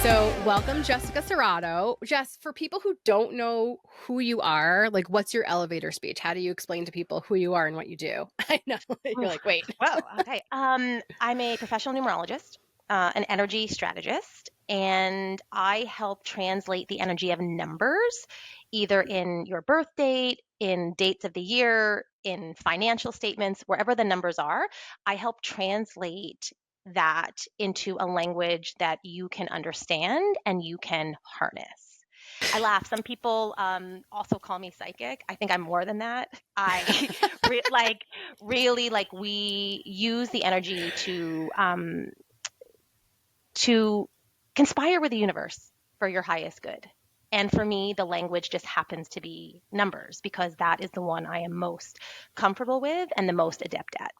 So welcome, Jessica Cerato. Jess, for people who don't know who you are, like what's your elevator speech? How do you explain to people who you are and what you do? I know. You're Oof. like, wait. Well, okay. I'm a professional numerologist, an energy strategist, and I help translate the energy of numbers, either in your birth date, in dates of the year, in financial statements, wherever the numbers are. I help translate that into a language that you can understand and you can harness. I laugh. Some people also call me psychic. I think I'm more than that. I like really like we use the energy to conspire with the universe for your highest good. And for me, the language just happens to be numbers because that is the one I am most comfortable with and the most adept at.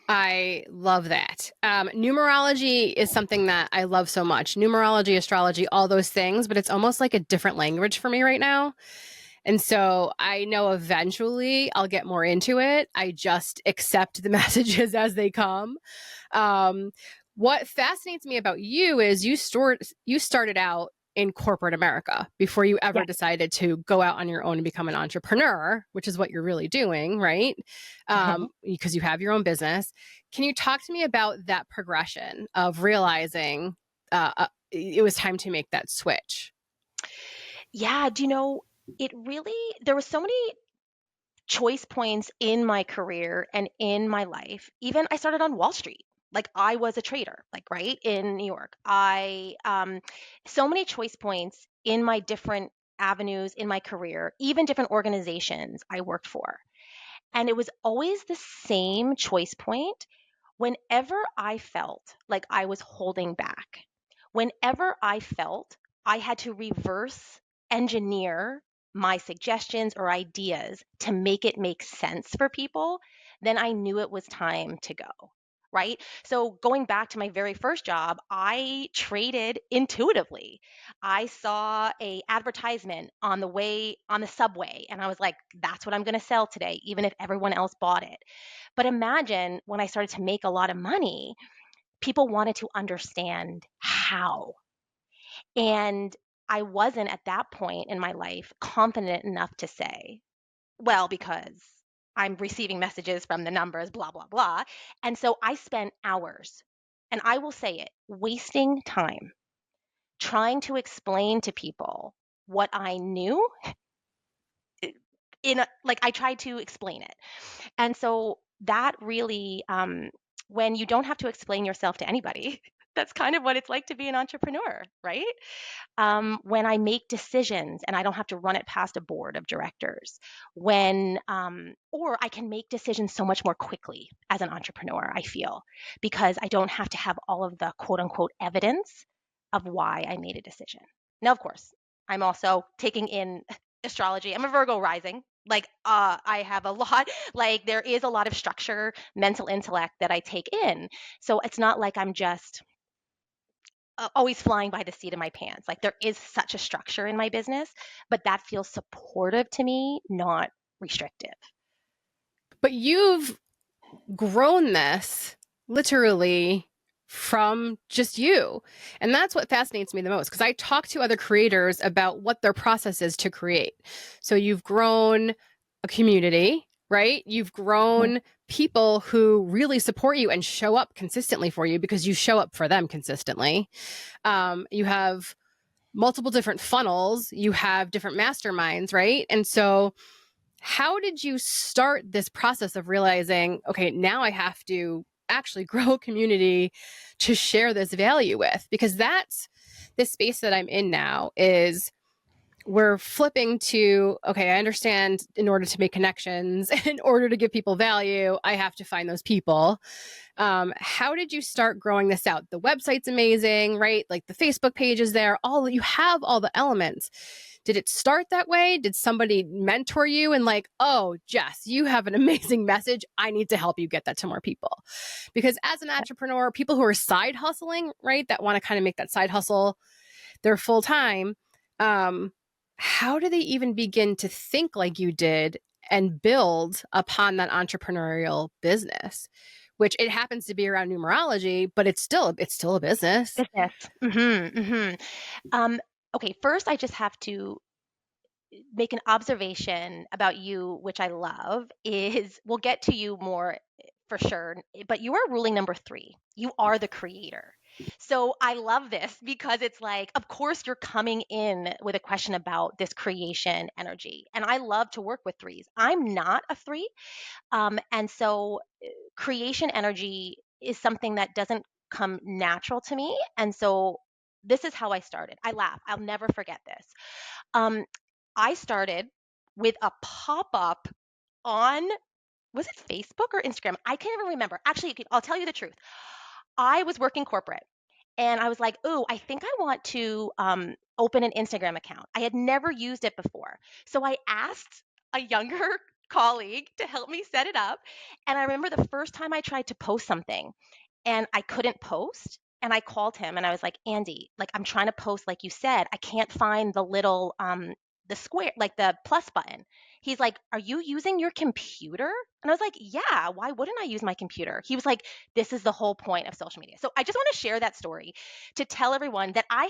I love that. Numerology is something that I love so much. Numerology, astrology, all those things, but it's almost like a different language for me right now. And so I know eventually I'll get more into it. I just accept the messages as they come. Um, what fascinates me about you is you started out in corporate America before you ever Yes. decided to go out on your own and become an entrepreneur, which is what you're really doing, right? Mhm. Because you have your own business. Can you talk to me about that progression of realizing it was time to make that switch? Yeah, do you know, it really, there were so many choice points in my career and in my life. Even I started on Wall Street. Like I was a trader, like right in New York. I so many choice points in my different avenues in my career, even different organizations I worked for. And it was always the same choice point whenever I felt like I was holding back. Whenever I felt I had to reverse engineer my suggestions or ideas to make it make sense for people, then I knew it was time to go. Right. So going back to my very first job, I traded intuitively. I saw a advertisement on the way on the subway and I was like, that's what I'm going to sell today, even if everyone else bought it. But imagine when I started to make a lot of money, people wanted to understand how. And I wasn't at that point in my life confident enough to say, well, because I'm receiving messages from the numbers, blah, blah, blah. And so I spent hours, and I will say it, wasting time trying to explain to people what I knew like I tried to explain it. And so that really, when you don't have to explain yourself to anybody, that's kind of what it's like to be an entrepreneur, right? When I make decisions and I don't have to run it past a board of directors, or I can make decisions so much more quickly as an entrepreneur, I feel, because I don't have to have all of the quote unquote evidence of why I made a decision. Now, of course, I'm also taking in astrology. I'm a Virgo rising. Like, I have a lot, like, there is a lot of structure, mental intellect that I take in. So it's not like I'm just always flying by the seat of my pants. Like there is such a structure in my business, but that feels supportive to me, not restrictive. But you've grown this literally from just you. And that's what fascinates me the most because I talk to other creators about what their process is to create. So you've grown a community, right? You've Mhm. grown people who really support you and show up consistently for you because you show up for them consistently. You have multiple different funnels, you have different masterminds, right? And so how did you start this process of realizing, okay, now I have to actually grow a community to share this value with? Because that's the space that I'm in now is we're flipping to, okay, I understand in order to make connections, in order to give people value, I have to find those people. How did you start growing this out? The website's amazing, right? Like the Facebook page is there, all you have all the elements. Did it start that way? Did somebody mentor you and like, oh, Jess, you have an amazing message. I need to help you get that to more people. Because as an entrepreneur, people who are side hustling, right, that want to kind of make that side hustle their full time, um, how do they even begin to think like you did and build upon that entrepreneurial business which it happens to be around numerology, but it's still a business. Business. Um, okay, first I just have to make an observation about you, which I love, is we'll get to you more for sure, but you are ruling number 3. You are the creator. So I love this because it's like, of course, you're coming in with a question about this creation energy. And I love to work with 3s. I'm not a 3. And so creation energy is something that doesn't come natural to me. And so this is how I started. I laugh. I'll never forget this. Um, I started with a pop up on, was it Facebook or Instagram? I can't even remember. Actually, I'll tell you the truth. I was working corporate and I was like, "Ooh, I think I want to open an Instagram account." I had never used it before. So I asked a younger colleague to help me set it up. And I remember the first time I tried to post something and I couldn't post. And I called him and I was like, Andy, like I'm trying to post like you said. I can't find the little the square, like the plus button. He's like, "Are you using your computer?" And I was like, "Yeah, why wouldn't I use my computer?" He was like, "This is the whole point of social media." So I just want to share that story to tell everyone that I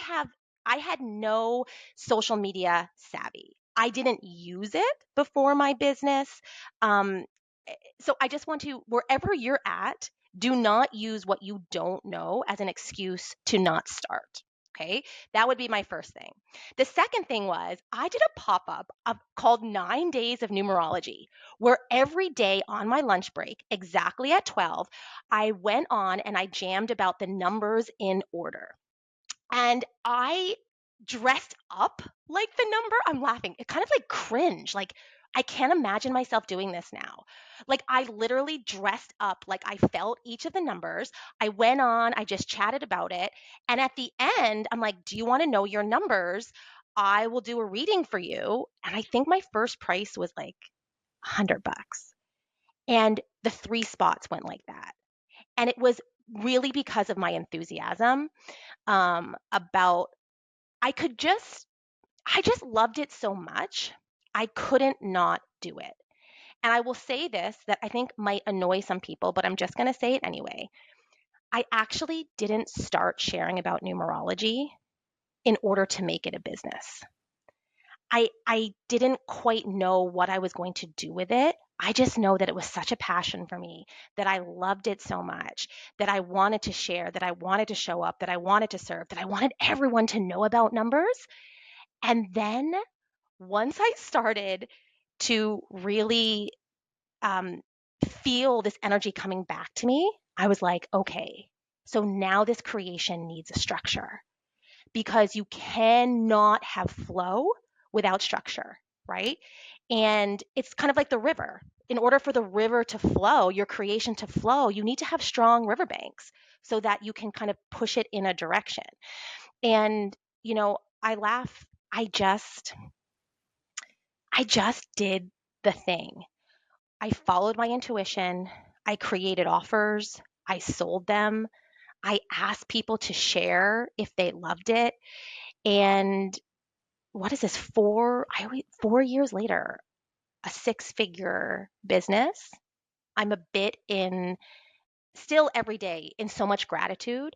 had no social media savvy. I didn't use it before my business. Um, so I just want to, wherever you're at, do not use what you don't know as an excuse to not start. Okay, that would be my first thing. The second thing was I did a pop up called 9 Days of Numerology, where every day on my lunch break, exactly at 12, I went on and I jammed about the numbers in order. And I dressed up like the number. I'm laughing. It kind of like cringe. Like, I can't imagine myself doing this now. Like, I literally dressed up like I felt each of the numbers. I went on, I just chatted about it. And at the end, I'm like, "Do you want to know your numbers? I will do a reading for you." And I think my first price was like $100. And the 3 spots went like that. And it was really because of my enthusiasm about I just loved it so much. I couldn't not do it. And I will say this that I think might annoy some people, but I'm just going to say it anyway. I actually didn't start sharing about numerology in order to make it a business. I didn't quite know what I was going to do with it. I just know that it was such a passion for me, that I loved it so much, that I wanted to share, that I wanted to show up, that I wanted to serve, that I wanted everyone to know about numbers. And then once I started to really um, feel this energy coming back to me, I was like, okay, so now this creation needs a structure because you cannot have flow without structure, right? And it's kind of like the river. In order for the river to flow, your creation to flow, you need to have strong riverbanks so that you can kind of push it in a direction. And, I laugh. I just did the thing. I followed my intuition. I created offers. I sold them. I asked people to share if they loved it. And what is this? 4 years later, a 6-figure business. I'm a bit in still every day in so much gratitude.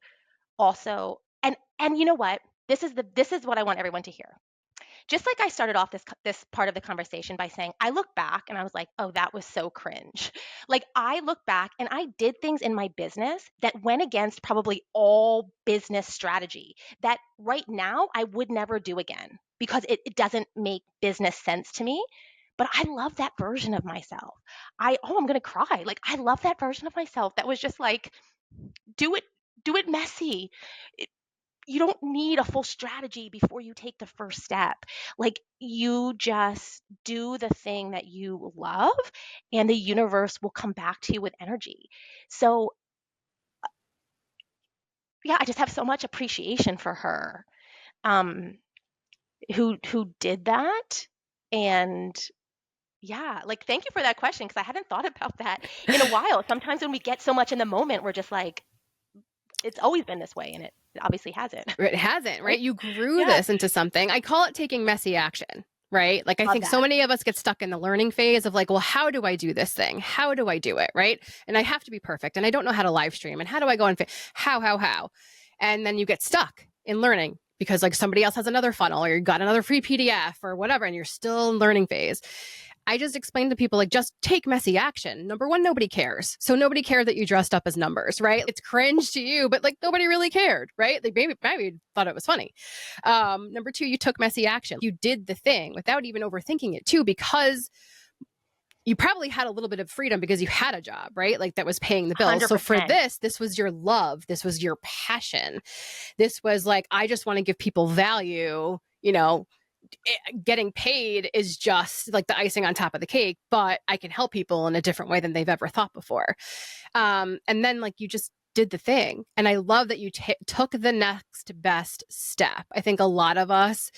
Also, and you know what? This is what I want everyone to hear. Just like I started off this part of the conversation by saying, I look back and I was like, "Oh, that was so cringe." Like I look back and I did things in my business that went against probably all business strategy that right now I would never do again because it doesn't make business sense to me. But I love that version of myself. I'm gonna cry. Like I love that version of myself that was just like, do it, do it messy. You don't need a full strategy before you take the first step. Like you just do the thing that you love and the universe will come back to you with energy. So, yeah, I just have so much appreciation for her um who did that. And yeah, like thank you for that question because I hadn't thought about that in a while. Sometimes when we get so much in the moment, we're just like it's always been this way and it obviously hasn't. It hasn't, Right? right? You grew Yeah. this into something. I call it taking messy action. right? Like, I Love think so that. many of us get stuck in the learning phase of like, well, how do I do this thing? How do I do it? Right. And I have to be perfect. And I don't know how to live stream. And how do I go and how? And then you get stuck in learning because like somebody else has another funnel or you got another free PDF or whatever, and you're still in learning phase. I just explained to people like, just take messy action. Number one, nobody cares. So nobody cared that you dressed up as numbers, right? It's cringe to you, but like nobody really cared, right? They maybe thought it was funny. Number two, you took messy action. You did the thing without even overthinking it too, because you probably had a little bit of freedom because you had a job, right? Like that was paying the bills. So for 100%. this was your love. This was your passion. This was like, I just want to give people value, getting paid is just like the icing on top of the cake, but I can help people in a different way than they've ever thought before. And then like you just did the thing. And I love that you took the next best step. I think a lot of us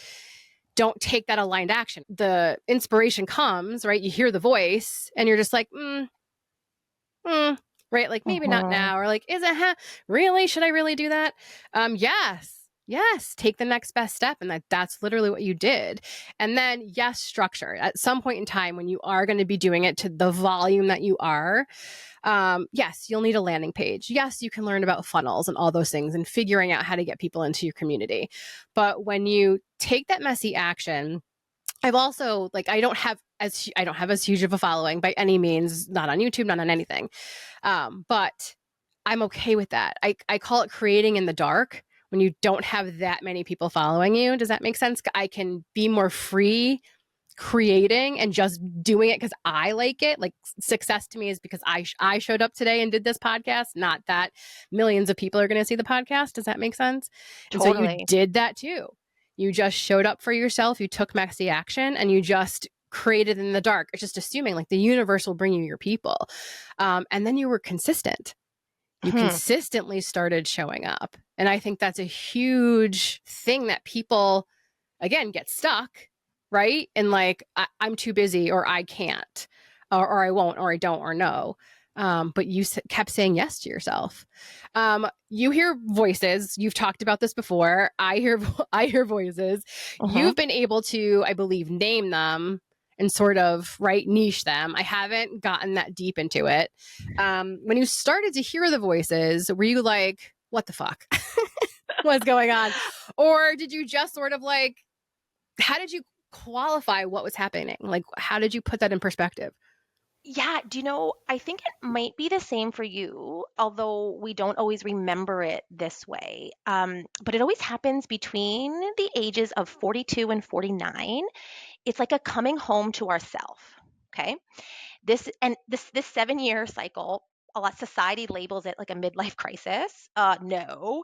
don't take that aligned action. The inspiration comes, right? You hear the voice and you're just like, right? Like maybe not Mhm. now, or like, is it really? Should I really do that? Yes, take the next best step. And that's literally what you did. And then yes, structure. At some point in time when you are going to be doing it to the volume that you are, yes, you'll need a landing page. Yes, you can learn about funnels and all those things and figuring out how to get people into your community. But when you take that messy action, I've also like I don't have as huge of a following by any means, not on YouTube, not on anything. But I'm okay with that. I call it creating in the dark when you don't have that many people following you. Does that make sense? I can be more free creating and just doing it because I like it. Like success to me is because I showed up today and did this podcast, not that millions of people are going to see the podcast. Does that make sense? And so you Totally. did that too. You just showed up for yourself. You took messy action and you just created in the dark. It's just assuming like the universe will bring you your people. And then you were consistent. You Hmm. consistently started showing up. And I think that's a huge thing that people again get stuck, right? And like I'm too busy or I can't or I won't or I don't or no. But you kept saying yes to yourself. You hear voices. You've talked about this before. I hear voices. Mhm. You've been able to, I believe, name them and sort of right niche them. I haven't gotten that deep into it. When you started to hear the voices, were you like, what the fuck? What's going on? Or did you just sort of like, how did you qualify what was happening? Like, how did you put that in perspective? Yeah, do you know, I think it might be the same for you, although we don't always remember it this way. But it always happens between the ages of 42 and 49. It's like a coming home to ourself. Okay. This 7 year cycle, a lot society labels it like a midlife crisis. No,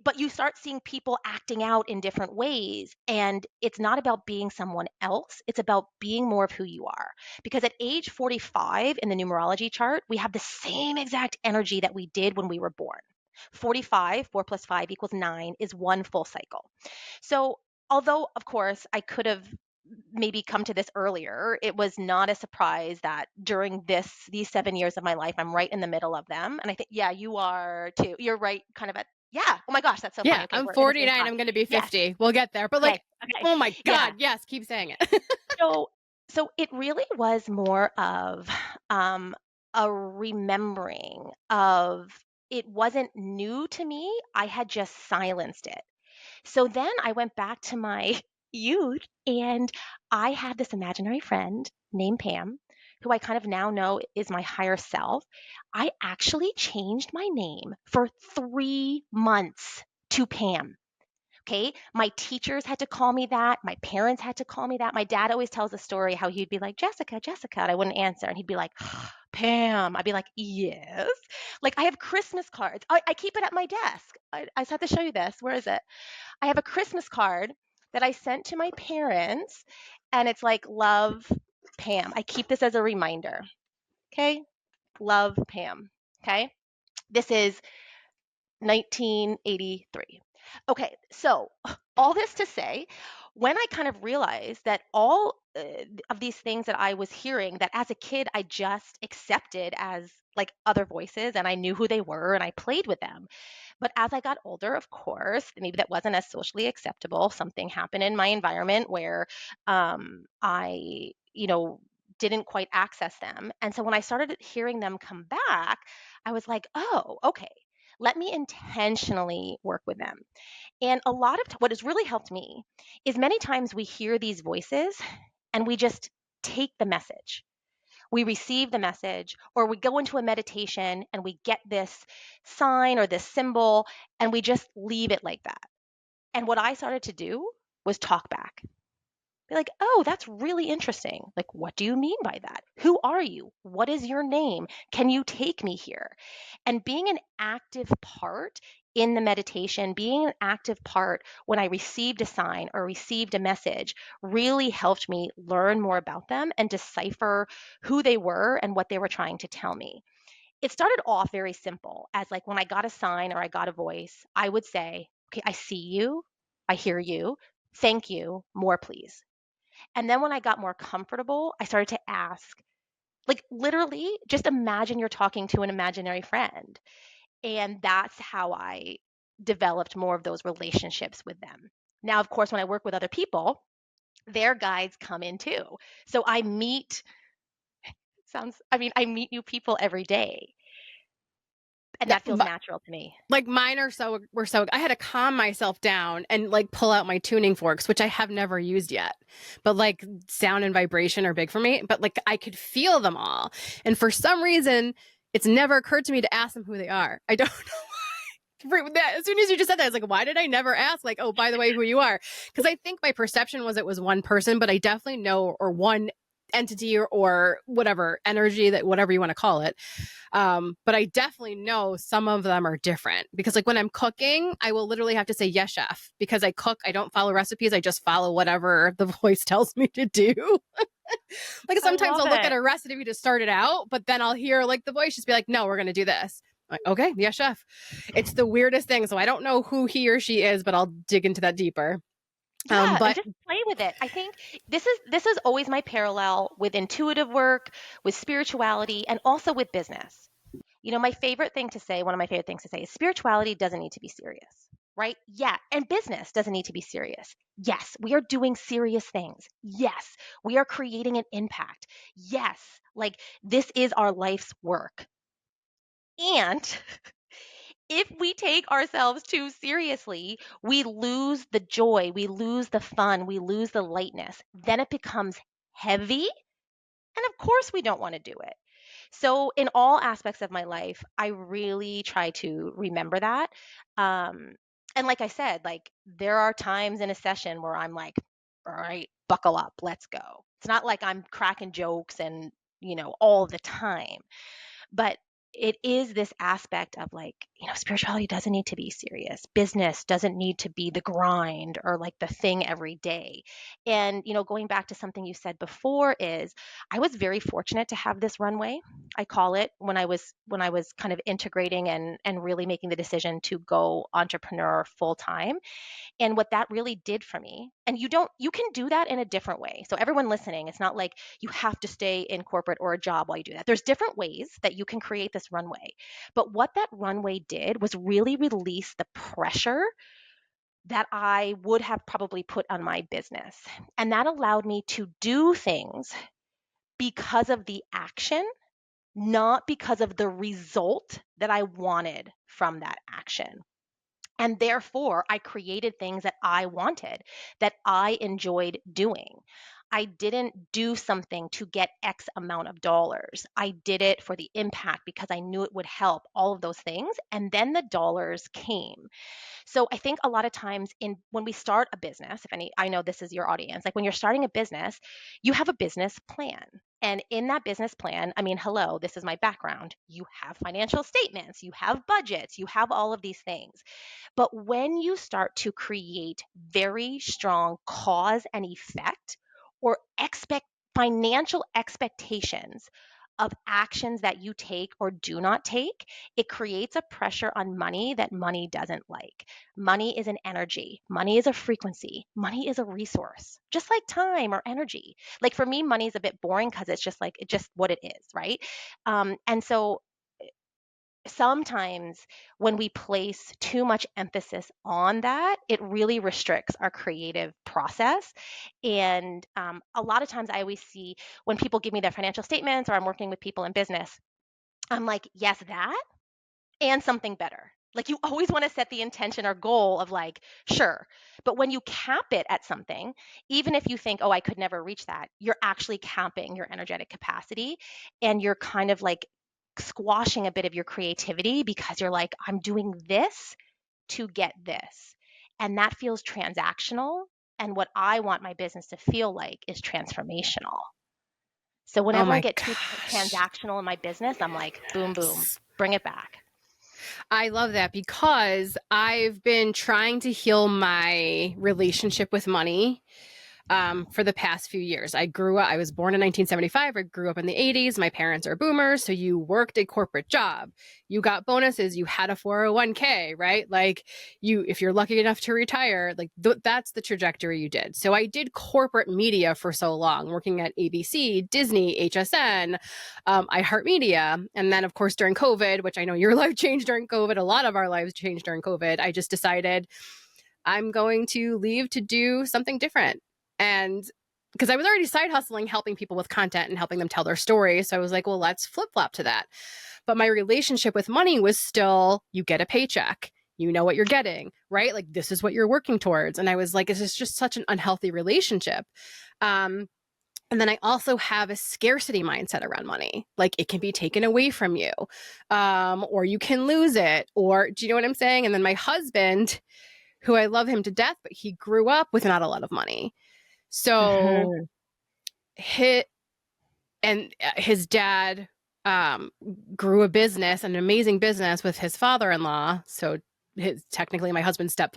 but you start seeing people acting out in different ways, and it's not about being someone else. It's about being more of who you are. Because at age 45 in the numerology chart, we have the same exact energy that we did when we were born. 45, 4 plus 5 equals 9 is one full cycle. So, although, of course, I could have maybe come to this earlier, it was not a surprise that during these 7 years of my life, I'm right in the middle of them. And I think, yeah, you are too. You're right, kind of at, yeah. Oh my gosh, that's so funny. Yeah, Okay, I'm we're in the same 49. class. I'm going to be Yes. 50. We'll get there. But like, Okay. Okay. oh my Yeah. God, yes, keep saying it. So, so it really was more of um, a remembering of it wasn't new to me. I had just silenced it. So then I went back to my youth and I had this imaginary friend named Pam, who I kind of now know is my higher self. I actually changed my name for 3 months to Pam. Okay. My teachers had to call me that. My parents had to call me that. My dad always tells a story how he'd be like, Jessica, Jessica. And I wouldn't answer. And he'd be like, Pam. I'd be like, yes. Like I have Christmas cards. I keep it at my desk. I just have to show you this. Where is it? I have a Christmas card that I sent to my parents, and it's like, love Pam. I keep this as a reminder. Okay. Love Pam. Okay. This is 1983. Okay. So, all this to say, when I kind of realized that all of these things that I was hearing, that as a kid I just accepted as like other voices, and I knew who they were and I played with them. But as I got older, of course, maybe that wasn't as socially acceptable. Something happened in my environment where I, didn't quite access them. And so when I started hearing them come back, I was like, oh, okay, let me intentionally work with them. And a lot of what has really helped me is many times we hear these voices and we just take the message. We receive the message, or we go into a meditation and we get this sign or this symbol and we just leave it like that. And what I started to do was talk back. Be like, oh, that's really interesting. Like, what do you mean by that? Who are you? What is your name? Can you take me here? And being an active part in the meditation, being an active part when I received a sign or received a message really helped me learn more about them and decipher who they were and what they were trying to tell me. It started off very simple, as like when I got a sign or I got a voice, I would say, okay, I see you, I hear you, thank you, more please. And then when I got more comfortable, I started to ask, like literally, just imagine you're talking to an imaginary friend. And that's how I developed more of those relationships with them. Now, of course, when I work with other people, their guides come in too. So I meet new people every day. And Yeah, that feels natural to me. like mine were so I had to calm myself down and like pull out my tuning forks, which I have never used yet. But like sound and vibration are big for me, but like I could feel them all. And for some reason, it's never occurred to me to ask them who they are. I don't as soon as you just said that, I was like, why did I never ask? Like, oh, by the way, who you are? Because I think my perception was it was one person, but I definitely know, or one entity or whatever energy, that whatever you want to call it. But I definitely know some of them are different, because like when I'm cooking, I will literally have to say yes, chef, because I cook. I don't follow recipes. I just follow whatever the voice tells me to do. Like I sometimes love I'll look at it. a recipe to start it out, but then I'll hear like the voice just be like, no, we're going to do this. I'm like, okay, yeah, chef. It's the weirdest thing. So I don't know who he or she is, but I'll dig into that deeper. Yeah, and But just play with it. I think this is always my parallel with intuitive work, with spirituality, and also with business. My favorite thing to say, one of my favorite things to say is spirituality doesn't need to be serious, right? Yeah. And business doesn't need to be serious. Yes, we are doing serious things. Yes, we are creating an impact. Yes, like this is our life's work. And if we take ourselves too seriously, we lose the joy, we lose the fun, we lose the lightness. Then it becomes heavy. And of course, we don't want to do it. So, in all aspects of my life, I really try to remember that. Um, and like I said, like there are times in a session where I'm like, all right, buckle up, let's go. It's not like I'm cracking jokes and, all the time. But it is this aspect of like, spirituality doesn't need to be serious. Business doesn't need to be the grind or like the thing every day. And, going back to something you said before is I was very fortunate to have this runway. I call it when I was kind of integrating and really making the decision to go entrepreneur full time. And what that really did for me, and you can do that in a different way. So everyone listening, it's not like you have to stay in corporate or a job while you do that. There's different ways that you can create this runway. But what that runway did was really release the pressure that I would have probably put on my business. And that allowed me to do things because of the action, not because of the result that I wanted from that action. And therefore, I created things that I wanted, that I enjoyed doing. I didn't do something to get X amount of dollars. I did it for the impact because I knew it would help, all of those things. And then the dollars came. So I think a lot of times in when we start a business, if any, I know this is your audience, like when you're starting a business, you have a business plan. And in that business plan, I mean, hello, this is my background. You have financial statements, you have budgets, you have all of these things. But when you start to create very strong cause and effect or expect financial expectations of actions that you take or do not take, it creates a pressure on money that money doesn't like. Money is an energy, money is a frequency, money is a resource, just like time or energy. Like for me, money is a bit boring because it's just what it is, right? And so sometimes when we place too much emphasis on that, it really restricts our creative process. And a lot of times I always see when people give me their financial statements or I'm working with people in business, I'm like, yes, that and something better. Like you always want to set the intention or goal of like, sure. But when you cap it at something, even if you think, oh, I could never reach that, you're actually capping your energetic capacity and you're kind of like squashing a bit of your creativity because you're like, I'm doing this to get this. And that feels transactional. And what I want my business to feel like is transformational. So Oh whenever I my get too gosh. transactional in my business, I'm like, boom, boom, bring it back. I love that because I've been trying to heal my relationship with money for the past few years. I was born in 1975. I grew up in the 80s. My parents are boomers. So you worked a corporate job. You got bonuses. You had a 401k, right? Like if you're lucky enough to retire, like that's the trajectory you did. So I did corporate media for so long, working at ABC, Disney, HSN, iHeartMedia. And then, of course, during COVID, which I know your life changed during COVID, a lot of our lives changed during COVID. I just decided I'm going to leave to do something different. And because I was already side hustling, helping people with content and helping them tell their story. So I was like, well, let's flip flop to that. But my relationship with money was still, you get a paycheck. You know what you're getting, right? Like, this is what you're working towards. And I was like, this is just such an unhealthy relationship. Um, and then I also have a scarcity mindset around money. Like it can be taken away from you, or you can lose it. Or do you know what I'm saying? And then my husband, who I love him to death, but he grew up with not a lot of money. So Mhm. his, his dad um, grew a business, an amazing business with his father-in-law. So his technically my husband's step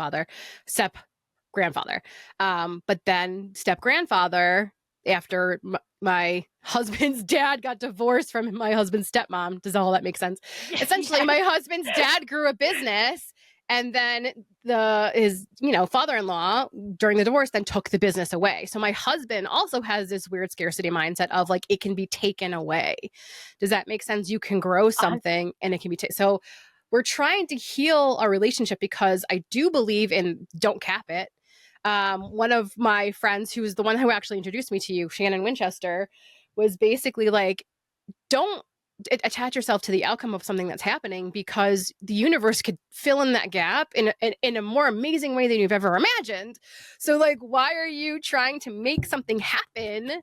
grandfather. But then step grandfather, after my husband's dad got divorced from my husband's stepmom. Does all that make sense? Essentially, Yes. my husband's dad grew a business, and then his father-in-law during the divorce then took the business away. So my husband also has this weird scarcity mindset of like it can be taken away. Does that make sense? You can grow Uh, something and it can be so we're trying to heal our relationship because I do believe in don't cap it. One of my friends, who was the one who actually introduced me to you, Shannon Winchester, was basically like, don't attach yourself to the outcome of something that's happening because the universe could fill in that gap in a more amazing way than you've ever imagined. So, like, why are you trying to make something happen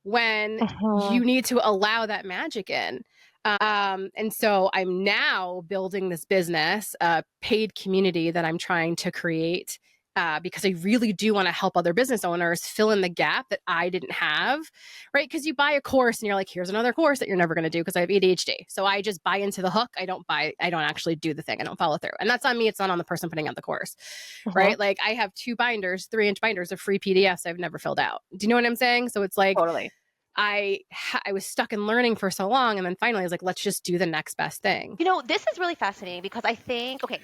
when mhm. you need to allow that magic in? And so I'm now building this business, a paid community that I'm trying to create because I really do want to help other business owners fill in the gap that I didn't have, right? Because you buy a course and you're like, here's another course that you're never going to do because I have ADHD. So I just buy into the hook. I don't actually do the thing. I don't follow through. And that's on me. It's not on the person putting out the course, Mhm. right? Like I have 3-inch binders of free PDFs I've never filled out. Do you know what I'm saying? So it's like, Totally. I was stuck in learning for so long, and then finally I was like, let's just do the next best thing. You know, this is really fascinating because I think, okay,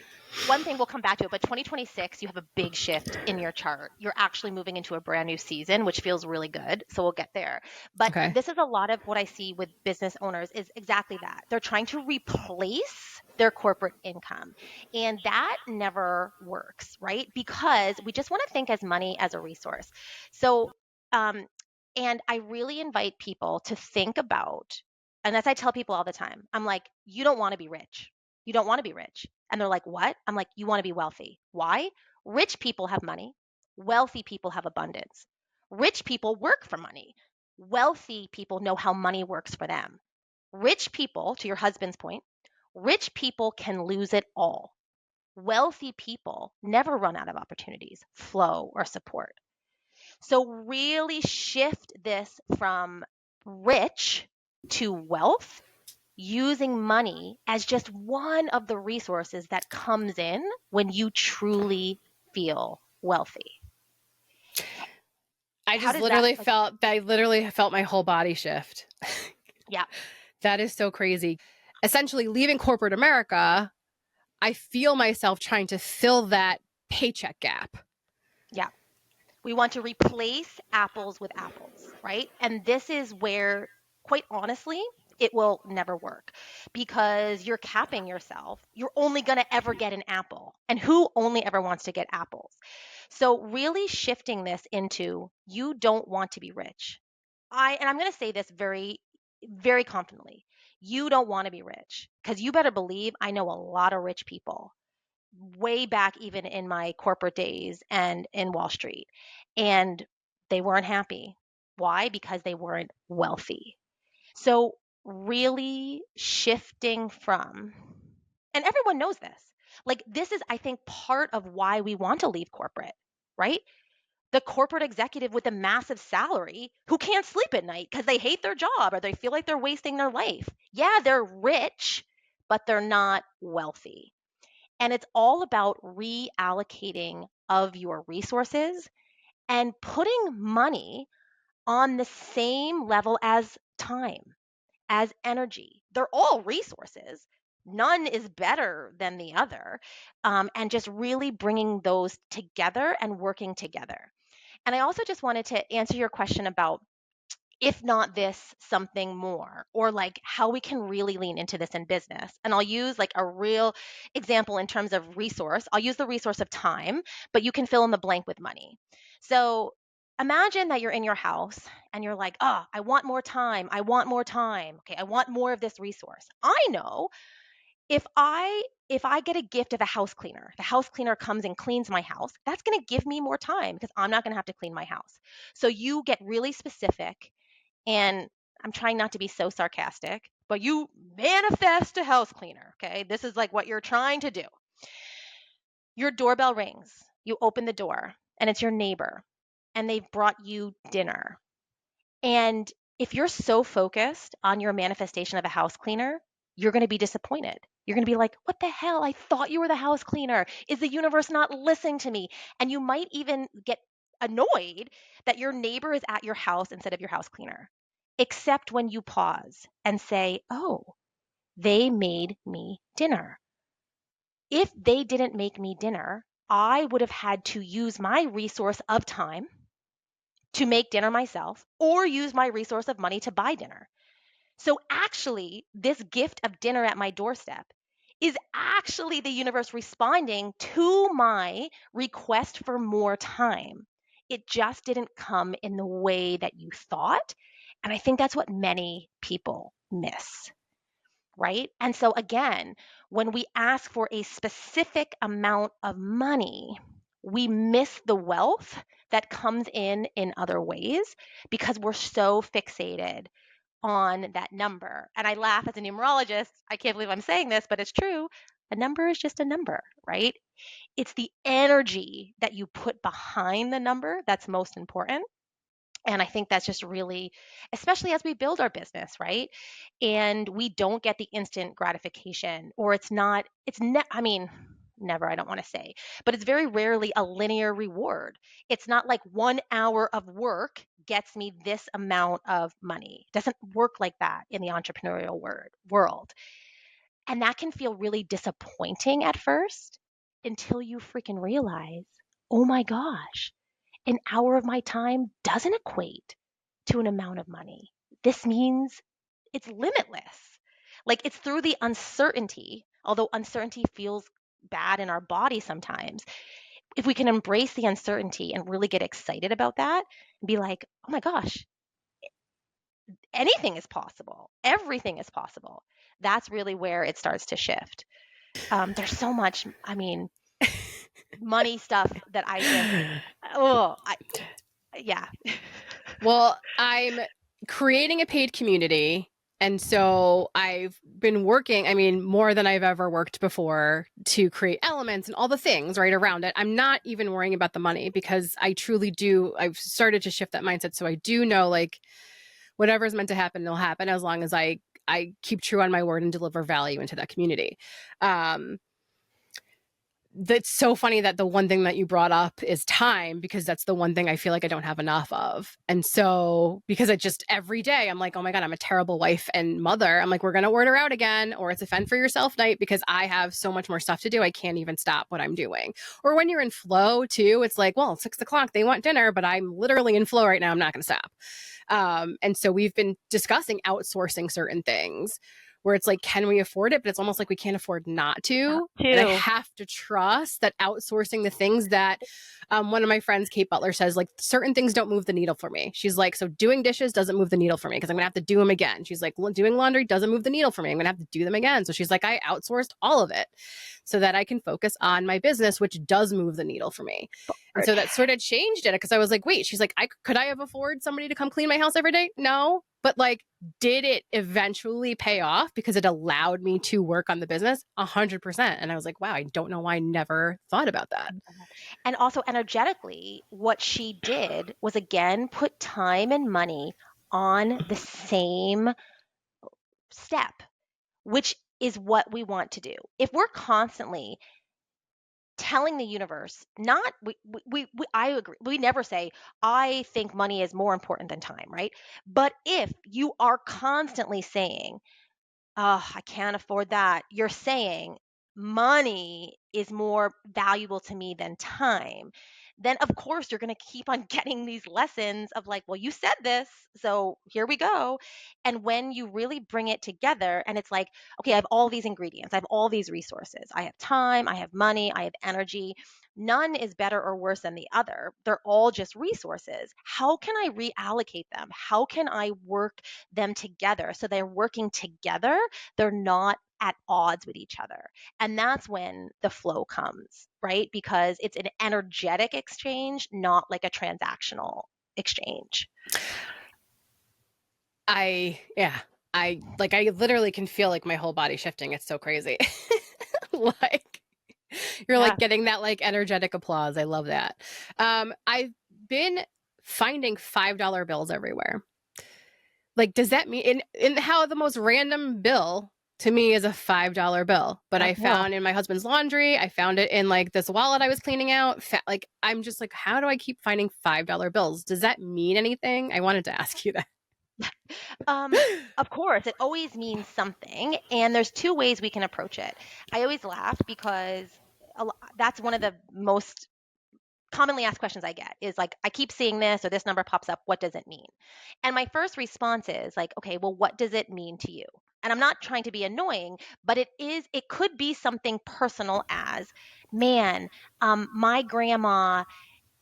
one thing we'll come back to it, but 2026, you have a big shift in your chart. You're actually moving into a brand new season, which feels really good. So we'll get there. But Okay. this is a lot of what I see with business owners is exactly that. They're trying to replace their corporate income. And that never works, right? Because we just want to think as money as a resource. So, um, and I really invite people to think about, and as I tell people all the time, I'm like, you don't want to be rich. You don't want to be rich. And they're like, what? I'm like, you want to be wealthy. Why? Rich people have money. Wealthy people have abundance. Rich people work for money. Wealthy people know how money works for them. Rich people, to your husband's point, rich people can lose it all. Wealthy people never run out of opportunities, flow, or support. So, really shift this from rich to wealth, using money as just one of the resources that comes in when you truly feel wealthy. How does that like I literally felt my whole body shift. yeah. That is so crazy. Essentially, leaving corporate America, I feel myself trying to fill that paycheck gap. Yeah. We want to replace apples with apples, right? And this is where, quite honestly, it will never work because you're capping yourself. You're only going to ever get an apple. And who only ever wants to get apples? So, really shifting this into you don't want to be rich. And I'm going to say this very, very confidently. You don't want to be rich because you better believe I know a lot of rich people way back even in my corporate days and in Wall Street. And they weren't happy. Why? Because they weren't wealthy. So, really shifting from, and everyone knows this, like, this is, I think, part of why we want to leave corporate, right? The corporate executive with a massive salary who can't sleep at night because they hate their job or they feel like they're wasting their life. Yeah, they're rich, but they're not wealthy. And it's all about reallocating of your resources and putting money on the same level as time, as energy. They're all resources. None is better than the other. And just really bringing those together and working together. And I also just wanted to answer your question about, if not this, something more, or like how we can really lean into this in business. And I'll use like a real example in terms of resource. I'll use the resource of time, but you can fill in the blank with money. So imagine that you're in your house and you're like, oh, I want more time. I want more time. Okay, I want more of this resource. I know if I get a gift of a house cleaner, the house cleaner comes and cleans my house, that's going to give me more time because I'm not going to have to clean my house. So you get really specific, and I'm trying not to be so sarcastic, but you manifest a house cleaner, okay? This is like what you're trying to do. Your doorbell rings, you open the door, and it's your neighbor, and they've brought you dinner. And if you're so focused on your manifestation of a house cleaner, you're going to be disappointed. You're going to be like, what the hell? I thought you were the house cleaner. Is the universe not listening to me? And you might even get annoyed that your neighbor is at your house instead of your house cleaner. Except when you pause and say, oh, they made me dinner. If they didn't make me dinner, I would have had to use my resource of time to make dinner myself or use my resource of money to buy dinner. So, actually, this gift of dinner at my doorstep is actually the universe responding to my request for more time. It just didn't come in the way that you thought. And I think that's what many people miss, right? And so, again, when we ask for a specific amount of money, we miss the wealth that comes in other ways because we're so fixated on that number. And I laugh as a numerologist. I can't believe I'm saying this, but it's true. A number is just a number, right? It's the energy that you put behind the number that's most important. And I think that's just really, especially as we build our business, right? And we don't get the instant gratification, or it's not, I mean, never, I don't want to say, but it's very rarely a linear reward. It's not like 1 hour of work gets me this amount of money. It doesn't work like that in the entrepreneurial world. And that can feel really disappointing at first until you freaking realize, oh my gosh, an hour of my time doesn't equate to an amount of money. This means it's limitless. Like, it's through the uncertainty, although uncertainty feels bad in our body sometimes. If we can embrace the uncertainty and really get excited about that and be like, oh my gosh, anything is possible, everything is possible. That's really where it starts to shift. There's so much, I mean, money stuff that I just, oh, yeah. Well, I'm creating a paid community. And so I've been working, I mean, more than I've ever worked before to create elements and all the things right around it. I'm not even worrying about the money because I truly do. I've started to shift that mindset. So I do know, like, whatever's meant to happen, it'll happen as long as I keep true on my word and deliver value into that community. that's so funny that the one thing that you brought up is time, because that's the one thing I feel like I don't have enough of. And so, because I just every day I'm like, oh my God, I'm a terrible wife and mother. I'm like, we're going to order out again, or it's a fend for yourself night because I have so much more stuff to do. I can't even stop what I'm doing. Or when you're in flow too, it's like, well, it's 6 o'clock, they want dinner, but I'm literally in flow right now. I'm not going to stop. And so we've been discussing outsourcing certain things where it's like, can we afford it? But it's almost like we can't afford not Not to. And I to. have to trust that outsourcing the things that one of my friends, Kate Butler, says, like, certain things don't move the needle for me. She's like, so doing dishes doesn't move the needle for me because I'm going to have to do them again. She's like, doing laundry doesn't move the needle for me. I'm going to have to do them again. So she's like, I outsourced all of it so that I can focus on my business, which does move the needle for me. And so that sort of changed it because I was like, wait, she's like, could I have afforded somebody to come clean my house every day? No. But like, did it eventually pay off because it allowed me to work on the business? 100%. And I was like, wow, I don't know why I never thought about that. And also energetically, what she did was again put time and money on the same step, which is what we want to do. If we're constantly telling the universe, not I agree, we never say I think money is more important than time, right? But if you are constantly saying, oh, I can't afford that, you're saying money is more valuable to me than time, then of course you're going to keep on getting these lessons of like, well, you said this, so here we go. And when you really bring it together and it's like, okay, I have all these ingredients, I have all these resources, I have time, I have money, I have energy. None is better or worse than the other. They're all just resources. How can I reallocate them? How can I work them together so they're working together? They're not at odds with each other. And that's when the flow comes, right? Because it's an energetic exchange, not like a transactional exchange. Yeah, I literally can feel like my whole body shifting. It's so crazy. Like, you're Yeah. like getting that like energetic applause. I love that. I've been finding $5 bills everywhere. Like, does that mean in how the most random bill to me is a $5 bill? But I Well, found in my husband's laundry, I found it in like this wallet I was cleaning out. Like, I'm just like, how do I keep finding $5 bills? Does that mean anything? I wanted to ask you that. um, of course, it always means something. And there's two ways we can approach it. I always laugh because that's one of the most commonly asked questions I get is like, I keep seeing this or this number pops up. What does it mean? And my first response is like, okay, well, what does it mean to you? And I'm not trying to be annoying, but it could be something personal as, man, my grandma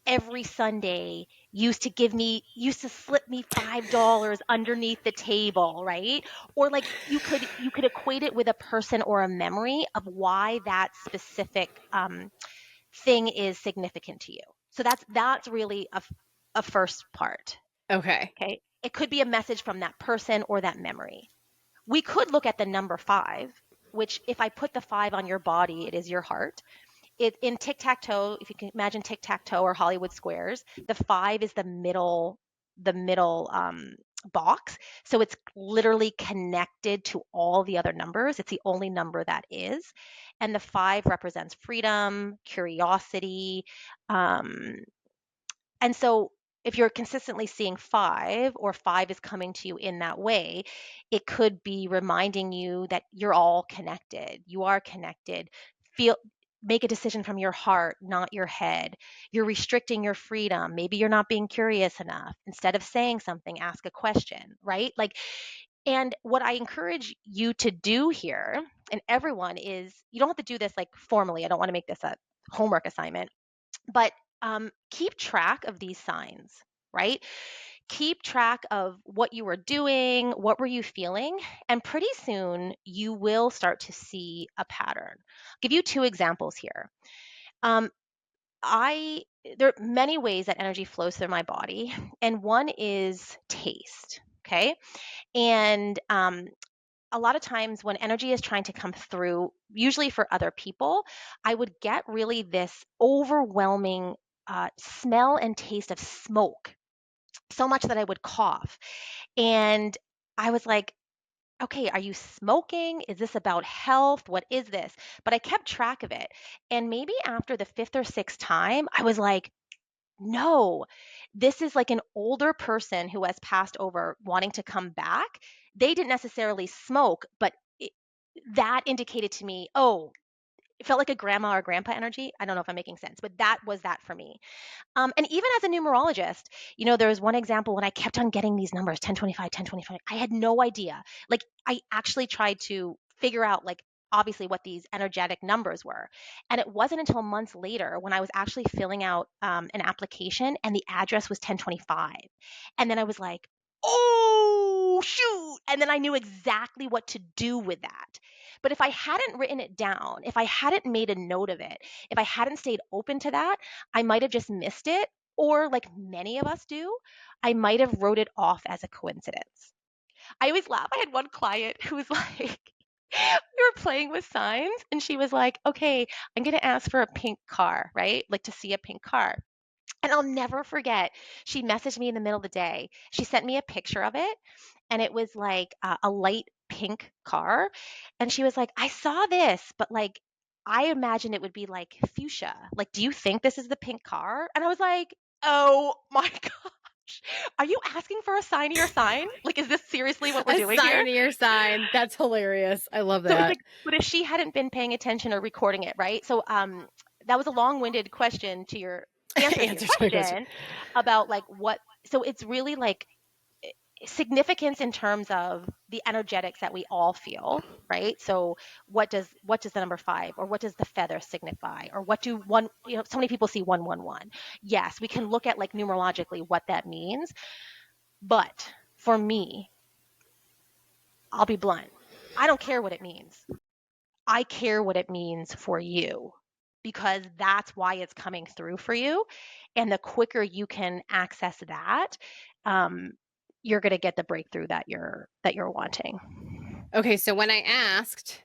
every Sunday used to slip me $5 underneath the table, right? Or like you could equate it with a person or a memory of why that specific thing is significant to you. So that's really a first part. Okay. Okay. It could be a message from that person or that memory. We could look at the number five, which if I put the five on your body, it is your heart. It in tic tac toe, if you can imagine tic tac toe or Hollywood squares, the five is the middle box. So it's literally connected to all the other numbers. It's the only number that is. And the five represents freedom, curiosity. Um, and so if you're consistently seeing five or five is coming to you in that way, it could be reminding you that you're all connected. You are connected. Feel Make a decision from your heart, not your head. You're restricting your freedom. Maybe you're not being curious enough. Instead of saying something, ask a question, right? Like, and what I encourage you to do here, and everyone, is you don't have to do this like formally. I don't want to make this a homework assignment, but keep track of these signs, right? Keep track of what you were doing, what were you feeling, and pretty soon you will start to see a pattern. I'll give you two examples here. Um, I There are many ways that energy flows through my body, and one is taste. Okay, and a lot of times when energy is trying to come through, usually for other people, I would get really this overwhelming smell and taste of smoke, so much that I would cough. And I was like, okay, are you smoking? Is this about health? What is this? But I kept track of it. And maybe after the fifth or sixth time, I was like, no, this is like an older person who has passed over wanting to come back. They didn't necessarily smoke, but that indicated to me, oh, it felt like a grandma or grandpa energy. I don't know if I'm making sense, but that was that for me. And even as a numerologist, there was one example when I kept on getting these numbers 1025, 1025. I had no idea. Like, I actually tried to figure out, like, obviously what these energetic numbers were. And it wasn't until months later when I was actually filling out an application and the address was 1025. And then I was like, oh, shoot. And then I knew exactly what to do with that. But if I hadn't written it down, if I hadn't made a note of it, if I hadn't stayed open to that, I might have just missed it, or like many of us do, I might have wrote it off as a coincidence. I always laugh. I had one client who was like, we were playing with signs, and she was like, okay, I'm going to ask for a pink car, right? Like to see a pink car. And I'll never forget, she messaged me in the middle of the day. She sent me a picture of it, and it was like a light pink car. And she was like, I saw this, but like, I imagined it would be like fuchsia. Like, do you think this is the pink car? And I was like, oh my gosh, are you asking for a sign of your sign? Like, is this seriously what we're A doing here? sign to your sign. That's hilarious. I love So it's that. like, but if she hadn't been paying attention or recording it, right? So that was a long-winded question to your answer to your Answer to my question. question about like what. So it's really like significance in terms of the energetics that we all feel, right? So what does the number five, or what does the feather signify, or what do one, so many people see 111. Yes, we can look at like numerologically what that means, but for me, I'll be blunt. I don't care what it means. I care what it means for you, because that's why it's coming through for you. And the quicker you can access that, um, you're going to get the breakthrough that you're wanting. Okay, so when I asked,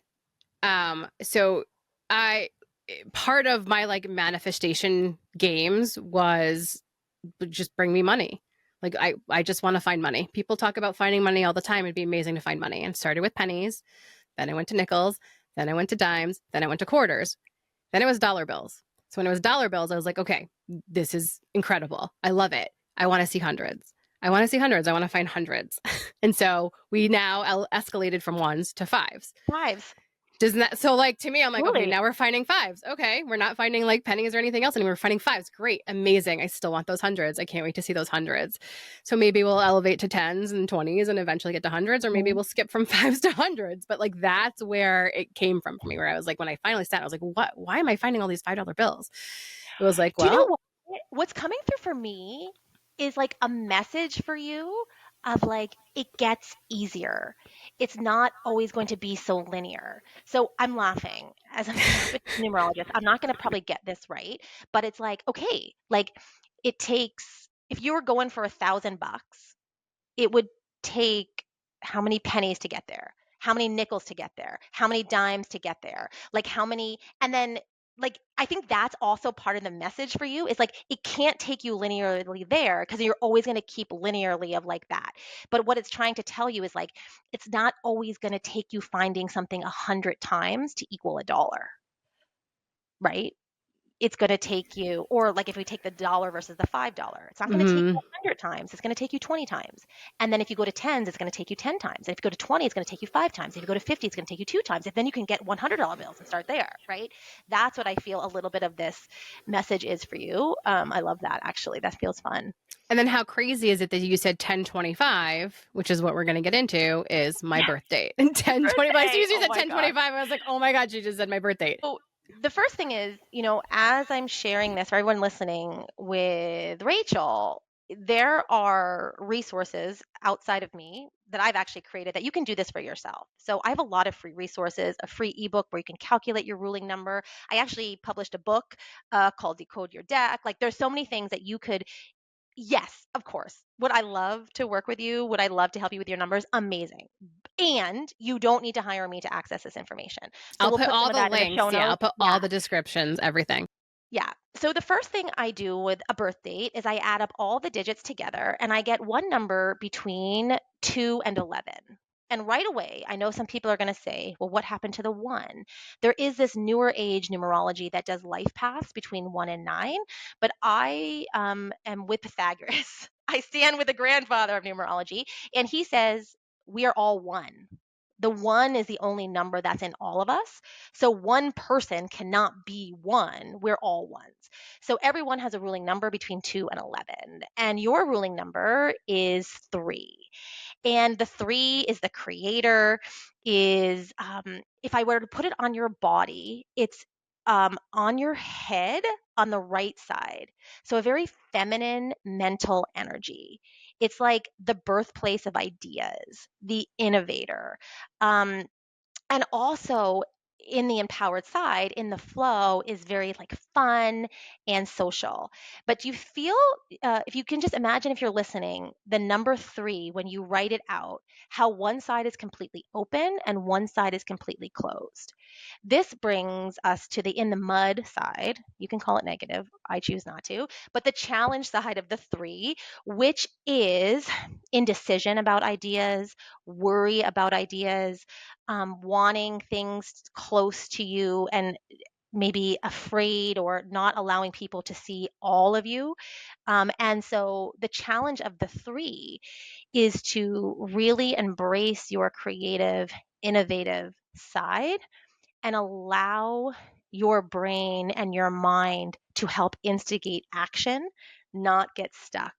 so I part of my like manifestation games was just bring me money. Like I just want to find money. People talk about finding money all the time. It'd be amazing to find money. And started with pennies, then I went to nickels, then I went to dimes, then I went to quarters, then it was dollar bills. So when it was dollar bills, I was like, okay, this is incredible. I love it. I want to see hundreds. I want to see hundreds. I want to find hundreds. And so we now escalated from ones to fives. Fives. Doesn't that, so like to me, I'm like, okay, Absolutely. now we're finding fives. Okay, we're not finding like pennies or anything else anymore. We're finding fives. Great, amazing. I still want those hundreds. I can't wait to see those hundreds. So maybe we'll elevate to tens and 20s and eventually get to hundreds, or maybe Mhm. we'll skip from fives to hundreds. But like that's where it came from for me, where I was like, when I finally sat, I was like, what? Why am I finding all these $5 bills? It was like, Do you know well, what? What's coming through for me is like a message for you of like it gets easier. It's not always going to be so linear. So I'm laughing as I'm with numerologist. I'm not going to probably get this right, but it's like, okay, like it takes, if you were going for $1,000, it would take how many pennies to get there? How many nickels to get there? How many dimes to get there? Like how many, and then like I think that's also part of the message for you, is like it can't take you linearly there because you're always going to keep linearly of like that. But what it's trying to tell you is like it's not always going to take you finding something 100 times to equal a dollar, right? It's going to take you, or like if we take the dollar versus the $5, it's not going to take you mm-hmm. 100 times. It's going to take you 20 times. And then if you go to tens, it's going to take you 10 times. And if you go to 20, it's going to take you 5 times. If you go to 50, it's going to take you 2 times. If then you can get $100 bills and start there, right? That's what I feel a little bit of this message is for you. I love that, actually. That feels fun. And then how crazy is it that you said 1025, which is what we're going to get into, is my Yes, birth date. And your 1025, as soon birthday. as you Oh said my gosh. 1025, I was like, oh my God, she just said my birth date. So the first thing is, as I'm sharing this for everyone listening with Rachel, there are resources outside of me that I've actually created that you can do this for yourself. So I have a lot of free resources, a free ebook where you can calculate your ruling number. I actually published a book called Decode Your Deck. Like there's so many things that you could. Yes, of course. Would I love to work with you? Would I love to help you with your numbers? Amazing. And you don't need to hire me to access this information. So I'll we'll put put some all of the that in the links. show Yeah, I'll notes. put all Yeah. the descriptions, everything. Yeah. So the first thing I do with a birth date is I add up all the digits together and I get one number between 2 and 11. And right away, I know some people are going to say, well, what happened to the one? There is this newer age numerology that does life paths between 1 and 9, but I am with Pythagoras. I stand with the grandfather of numerology, and he says we are all one. The one is the only number that's in all of us. So one person cannot be one. We're all ones. So everyone has a ruling number between 2 and 11. And your ruling number is 3. And the 3 is the creator, is, if I were to put it on your body, it's on your head on the right side. So a very feminine mental energy. It's like the birthplace of ideas, the innovator. Um, and also in the empowered side, in the flow, is very like fun and social. But you feel, if you can just imagine, if you're listening, the number 3, when you write it out, how one side is completely open and one side is completely closed. This brings us to the in the mud side. You can call it negative, I choose not to, but the challenge side of the 3, which is indecision about ideas, worry about ideas, wanting things close to you, and maybe afraid or not allowing people to see all of you. And so the challenge of the 3 is to really embrace your creative, innovative side and allow your brain and your mind to help instigate action, not get stuck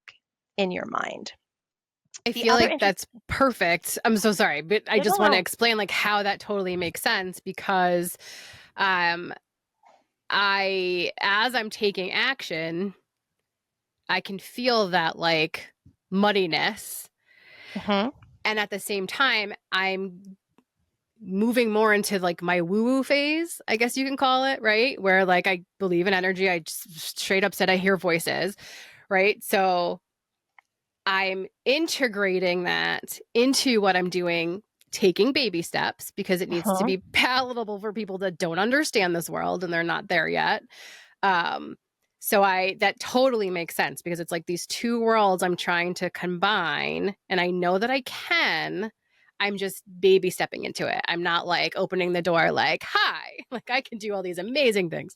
in your mind. I The feel other like interesting, that's perfect. I'm so sorry, but I no, no, just want to no. explain like how that totally makes sense because um I as I'm taking action, I can feel that like muddiness, Mhm. and at the same time I'm moving more into like my woo woo phase, I guess you can call it, right? Where like I believe in energy. I just straight up said I hear voices, right? So I'm integrating that into what I'm doing, taking baby steps because it needs to Mhm. be palatable for people that don't understand this world and they're not there yet. Um, so I that totally makes sense because it's like these two worlds I'm trying to combine, and I know that I can. I'm just baby stepping into it. I'm not like opening the door like, hi, like I can do all these amazing things.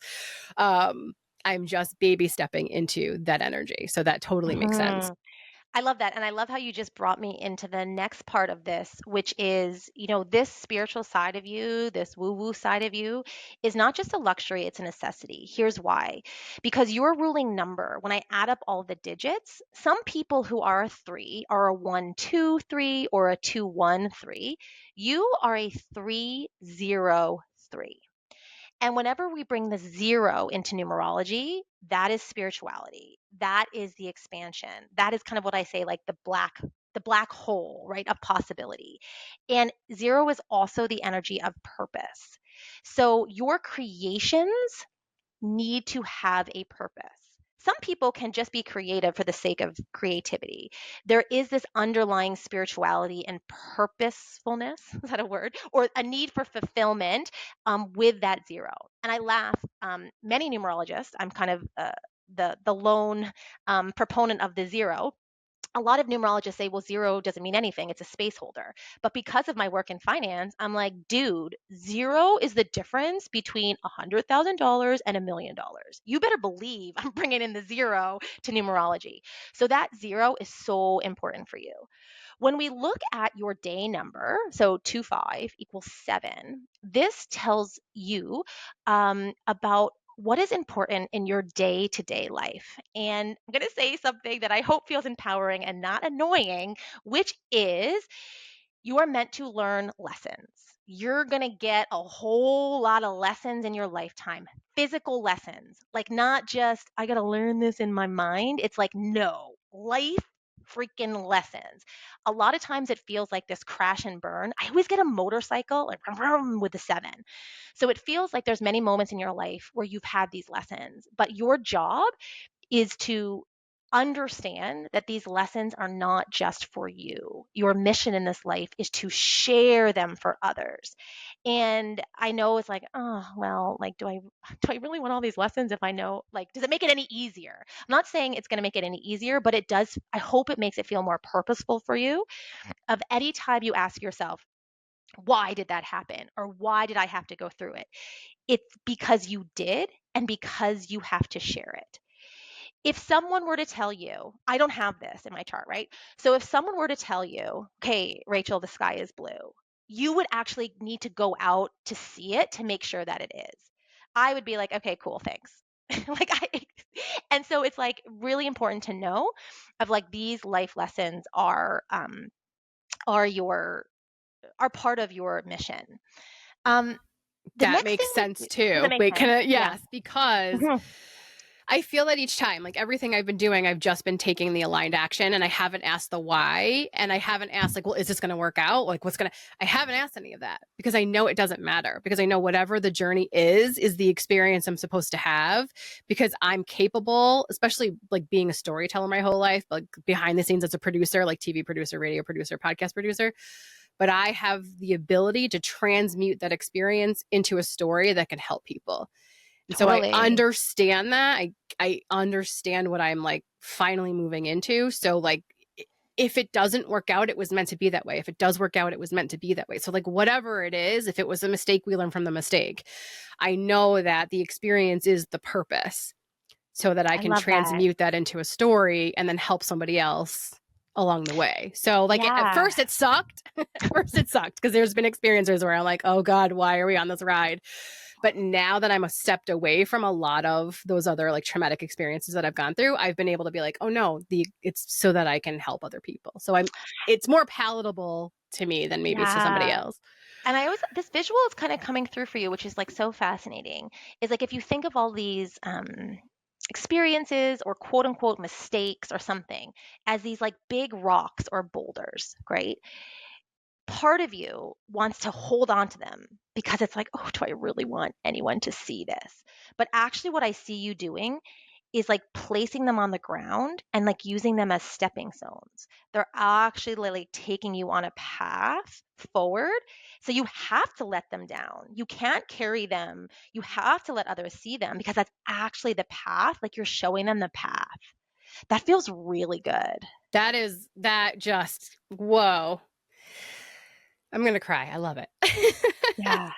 Um, I'm just baby stepping into that energy. So that totally makes sense. Mhm. I love that. And I love how you just brought me into the next part of this, which is, this spiritual side of you, this woo woo side of you, is not just a luxury, it's a necessity. Here's why. Because your ruling number, when I add up all the digits, some people who are a 3 are a 1, 2, 3 or a 2, 1, 3. You are a 3, 0, 3. And whenever we bring the 0 into numerology, that is spirituality. That is the expansion. That is kind of what I say, like the black hole, right, of possibility. And 0 is also the energy of purpose. So your creations need to have a purpose. Some people can just be creative for the sake of creativity. There is this underlying spirituality and purposefulness, is that a word? Or a need for fulfillment with that 0. And I laugh. Many numerologists, I'm kind of the lone proponent of the 0. A lot of numerologists say, well, 0 doesn't mean anything. It's a space holder. But because of my work in finance, I'm like, dude, 0 is the difference between $100,000 and $1 million. You better believe I'm bringing in the 0 to numerology. So that 0 is so important for you. When we look at your day number, so 2, 5 = 7, this tells you about what is important in your day to day life. And I'm going to say something that I hope feels empowering and not annoying, which is you are meant to learn lessons. You're going to get a whole lot of lessons in your lifetime, physical lessons, like not just, I got to learn this in my mind. It's like, no, life freaking lessons. A lot of times it feels like this crash and burn. I always get a motorcycle like vroom, vroom, with the 7. So it feels like there's many moments in your life where you've had these lessons, but your job is to understand that these lessons are not just for you. Your mission in this life is to share them for others. And I know it's like, oh, well, like, do I really want all these lessons if I know, like, does it make it any easier? I'm not saying it's going to make it any easier, but it does. I hope it makes it feel more purposeful for you. Of any time you ask yourself, why did that happen? Or why did I have to go through it? It's because you did and because you have to share it. If someone were to tell you, I don't have this in my chart, right? So if someone were to tell you, okay, Rachel, the sky is blue, you would actually need to go out to see it to make sure that it is. I would be like, okay, cool, thanks. like I and so it's like really important to know of like these life lessons are your are part of your mission. Um the That next thing makes we sense do, does that too. make Wait, can sense? I? Yeah. Yes, because Mhm. I feel that each time, like everything I've been doing, I've just been taking the aligned action and I haven't asked the why. And I haven't asked, like, well, is this going to work out? Like, I haven't asked any of that because I know it doesn't matter because I know whatever the journey is the experience I'm supposed to have because I'm capable, especially like being a storyteller my whole life, like behind the scenes as a producer, like TV producer, radio producer, podcast producer. But I have the ability to transmute that experience into a story that can help people. And so I Totally. understand that. I understand what I'm like finally moving into. So like if it doesn't work out, it was meant to be that way. If it does work out, it was meant to be that way. So like whatever it is, if it was a mistake, we learn from the mistake. I know that the experience is the purpose so that I I can love that. transmute that into a story and then help somebody else along the way. So like at Yeah. first it sucked. At first it sucked because there's been experiences where I'm like, "Oh god, why are we on this ride?" But now that I'm a stepped away from a lot of those other like traumatic experiences that I've gone through, I've been able to be like, "Oh no, it's so that I can help other people." So it's more palatable to me than maybe to somebody Yeah. else. And I always this visual is kind of coming through for you, which is like so fascinating. Is like if you think of all these experiences or quote unquote mistakes or something as these like big rocks or boulders, right? Part of you wants to hold on to them because it's like, oh, do I really want anyone to see this? But actually, what I see you doing is like placing them on the ground and like using them as stepping stones. They're actually like taking you on a path forward. So you have to let them down. You can't carry them. You have to let others see them because that's actually the path. Like you're showing them the path. That feels really good. That just whoa. I'm going to cry. I love it. Yeah.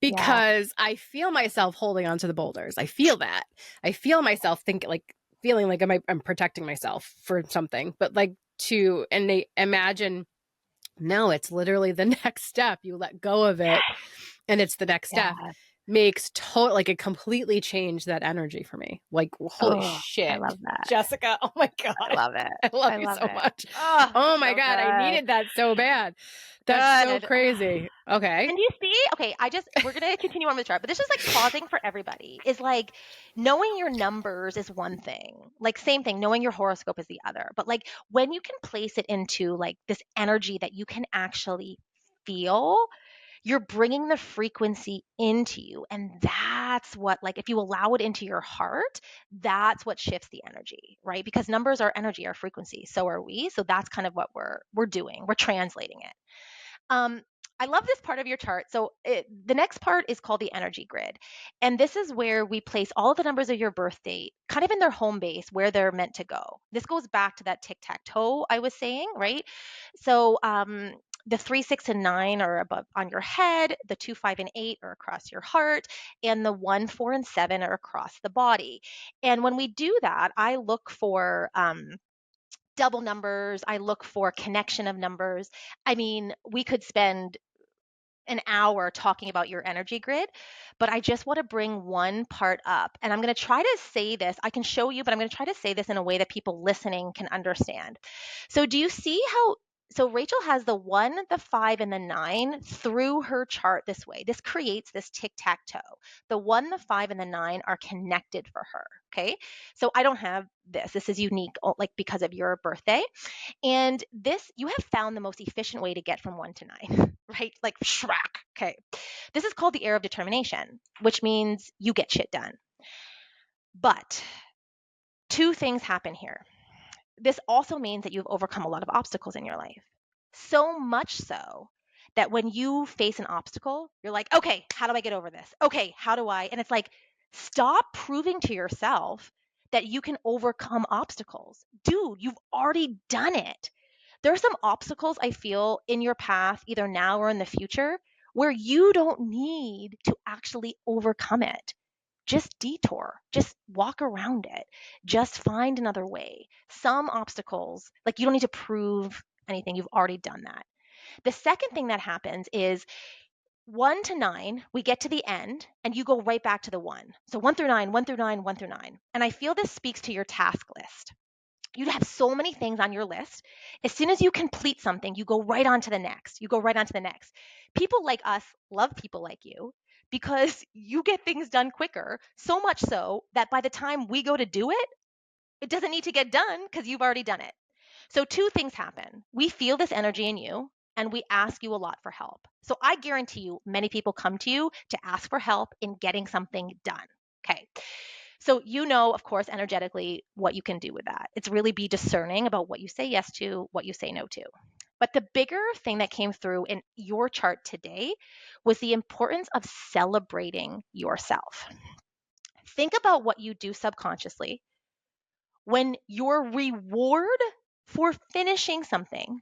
Yeah. because I feel myself holding onto the boulders. I feel that. I feel myself thinking like feeling like I'm protecting myself for something, but like to and they imagine no, it's literally the next step. You let go of it and it's the next step Yeah. makes total like it completely changed that energy for me. Like holy Oh, I shit. love that. Jessica, oh my I god. love it. I love I you love so it. much. Oh, Oh my so god, I good. needed that so bad. That's so Good. crazy. Okay. And you see, okay, we're going to continue on with the chart, but this is like pausing for everybody is like knowing your numbers is one thing. Like, same thing, knowing your horoscope is the other. But like when you can place it into like this energy that you can actually feel, you're bringing the frequency into you. And that's what, like, if you allow it into your heart, that's what shifts the energy, right? Because numbers are energy, are frequency. So are we. So that's kind of what we're doing. We're translating it. Um, I love this part of your chart. So the next part is called the energy grid. And this is where we place all of the numbers of your birth date kind of in their home base where they're meant to go. This goes back to that tic tac toe I was saying, right? So the 3, 6, and 9 are above on your head, the 2, 5, and 8 are across your heart, and the 1, 4, and 7 are across the body. And when we do that, I look for double numbers. I look for connection of numbers. I mean, we could spend an hour talking about your energy grid, but I just want to bring one part up. And I'm going to try to say this. I can show you, but I'm going to try to say this in a way that people listening can understand. So, do you see how? So, Rachel has the 1, the 5, and the 9 through her chart this way. This creates this tic tac toe. The 1, the 5, and the 9 are connected for her. Okay. So, I don't have this. This is unique, like because of your birthday. And this, you have found the most efficient way to get from 1 to 9, right? Like Shrek. Okay. This is called the air of determination, which means you get shit done. But two things happen here. This also means that you've overcome a lot of obstacles in your life. So much so that when you face an obstacle, you're like, okay, how do I get over this? Okay, how do I? And it's like, stop proving to yourself that you can overcome obstacles. Dude, you've already done it. There are some obstacles I feel in your path, either now or in the future, where you don't need to actually overcome it. Just detour, just walk around it, just find another way. Some obstacles, like you don't need to prove anything, you've already done that. The second thing that happens is 1 to 9, we get to the end and you go right back to the one. So 1 through 9, 1 through 9, 1 through 9. And I feel this speaks to your task list. You have so many things on your list. As soon as you complete something, you go right on to the next. You go right on to the next. People like us love people like you because you get things done quicker, so much so that by the time we go to do it, it doesn't need to get done because you've already done it. So, two things happen. We feel this energy in you and we ask you a lot for help. So, I guarantee you, many people come to you to ask for help in getting something done. Okay. So, of course, energetically, what you can do with that. It's really be discerning about what you say yes to, what you say no to. But the bigger thing that came through in your chart today was the importance of celebrating yourself. Think about what you do subconsciously when your reward for finishing something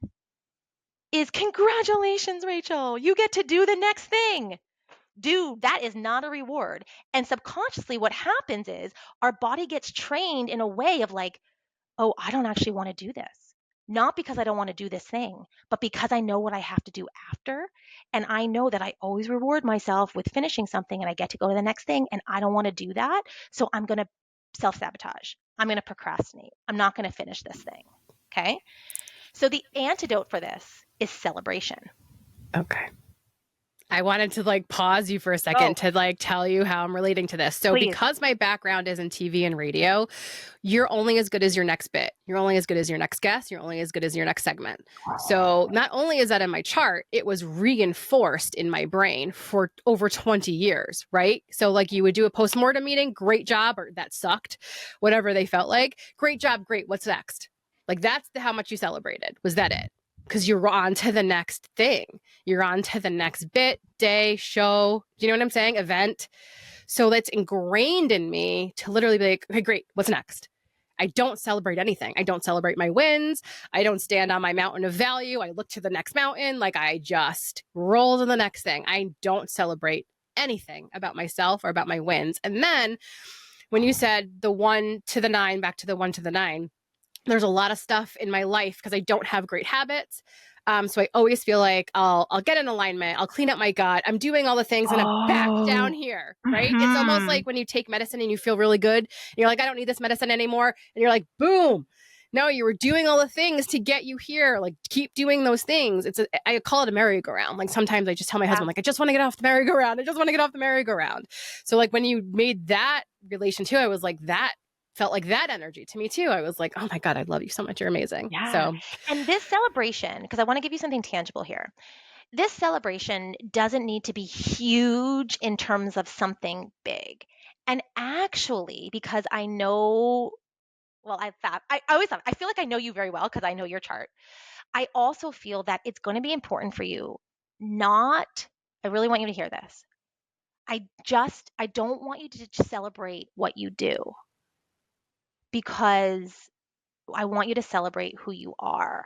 is congratulations, Rachel, you get to do the next thing. Dude, that is not a reward. And subconsciously, what happens is our body gets trained in a way of like, oh, I don't actually want to do this. Not because I don't want to do this thing, but because I know what I have to do after. And I know that I always reward myself with finishing something and I get to go to the next thing. And I don't want to do that. So I'm going to self sabotage. I'm going to procrastinate. I'm not going to finish this thing. Okay. So the antidote for this is celebration. Okay. I wanted to like pause you for a second Oh, to like tell you how I'm relating to this. So please. because my background is in TV and radio, you're only as good as your next bit. You're only as good as your next guest. You're only as good as your next segment. So not only is that in my chart, it was reinforced in my brain for over 20 years, right? So like you would do a postmortem meeting, great job, or that sucked, whatever they felt like. Great job, great. What's next? Like that's how much you celebrated. Was that it? Because you're on to the next thing. You're on to the next bit, day, show. Do you know what I'm saying? Event. So that's ingrained in me to literally be like, okay, great. What's next? I don't celebrate anything. I don't celebrate my wins. I don't stand on my mountain of value. I look to the next mountain. Like I just roll to the next thing. I don't celebrate anything about myself or about my wins. And then when you said the 1 to 9, back to the 1 to 9, there's a lot of stuff in my life because I don't have great habits. So I always feel like I'll get in alignment. I'll clean up my gut. I'm doing all the things and I'm back down Oh, here, right? It's almost mm-hmm. like when you take medicine and you feel really good. And you're like, I don't need this medicine anymore. And you're like, boom. No, you were doing all the things to get you here. Like keep doing those things. I call it a merry-go-round. Like sometimes I just tell my husband, like, I just want to get off the merry-go-round. I just want to get off the merry-go-round. So like when you made that relation too, I was like, that felt like that energy to me too. I was like, oh my God, I love you so much. You're amazing. Yeah. So And this celebration, because I want to give you something tangible here. This celebration doesn't need to be huge in terms of something big. And actually, because I know, well, I always thought, I feel like I know you very well because I know your chart. I also feel that it's going to be important for you not, I really want you to hear this. I don't want you to just celebrate what you do because I want you to celebrate who you are.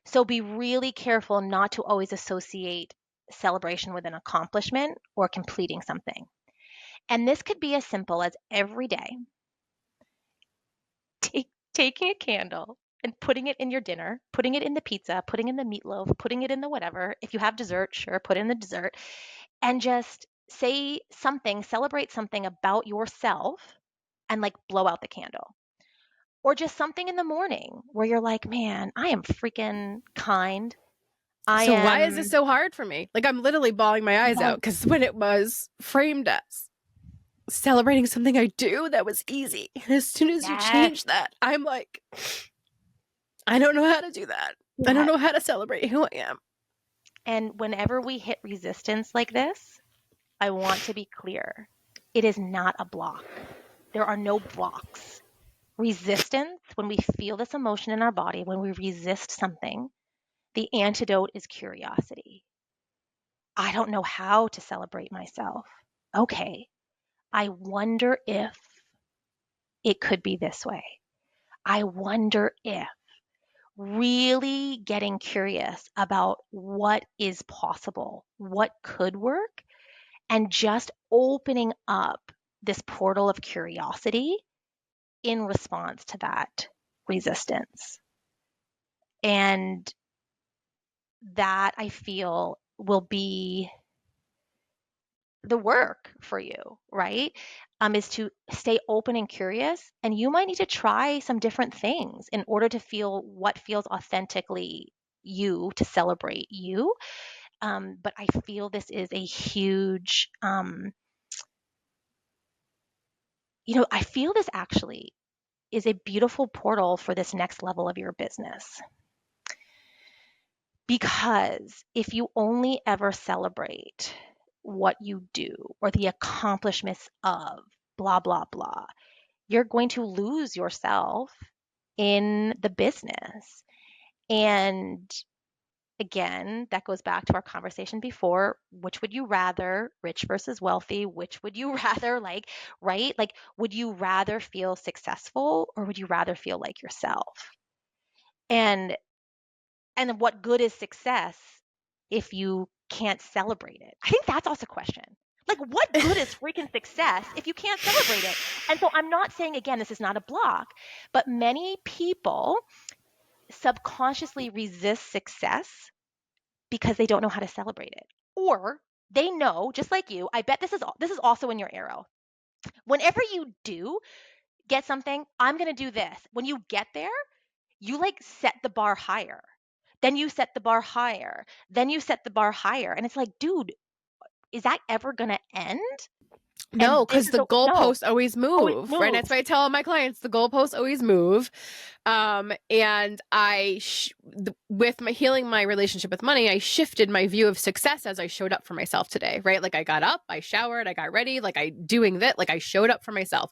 So be really careful not to always associate celebration with an accomplishment or completing something. And this could be as simple as every day taking a candle and putting it in your dinner, putting it in the pizza, putting in the meatloaf, putting it in the whatever. If you have dessert, sure, put in the dessert and just say something, celebrate something about yourself and like blow out the candle. Or just something in the morning where you're like, man, I am freaking kind. I so why is this am, so hard for me? Like I'm literally bawling my eyes out well, because when it was framed as celebrating something I do, that was easy. And as soon as you yes, change that, I'm like, I don't know how to do that. I don't yes. know how to celebrate who I am. And whenever we hit resistance like this, I want to be clear. It is not a block. There are no blocks. Resistance, when we feel this emotion in our body, when we resist something, the antidote is curiosity. I don't know how to celebrate myself. Okay, I wonder if it could be this way. I wonder if really getting curious about what is possible, what could work, and just opening up this portal of curiosity in response to that resistance. And that I feel will be the work for you, right? Is to stay open and curious. And you might need to try some different things in order to feel what feels authentically you, to celebrate you. But I feel this is a huge, I feel this actually is a beautiful portal for this next level of your business. Because if you only ever celebrate what you do or the accomplishments of blah, blah, blah, you're going to lose yourself in the business. And again, that goes back to our conversation before. Which would you rather, rich versus wealthy? Which would you rather, like, right? Like, would you rather feel successful or would you rather feel like yourself? And what good is success if you can't celebrate it? I think that's also a question. Like, what good is freaking success if you can't celebrate it? And so I'm not saying, again, this is not a block, but many people subconsciously resist success because they don't know how to celebrate it. Or they know, just like you, I bet this is also in your arrow. Whenever you do get something, I'm going to do this. When you get there, you like set the bar higher. Then you set the bar higher. Then you set the bar higher. And it's like, dude, is that ever going to end? No, And this because is the no, goalposts always always move, right? That's moves. why I tell all my clients the goalposts always move. And with my healing my relationship with money, I shifted my view of success as I showed up for myself today, right? Like I got up, I showered, I got ready, like I doing that, like I showed up for myself.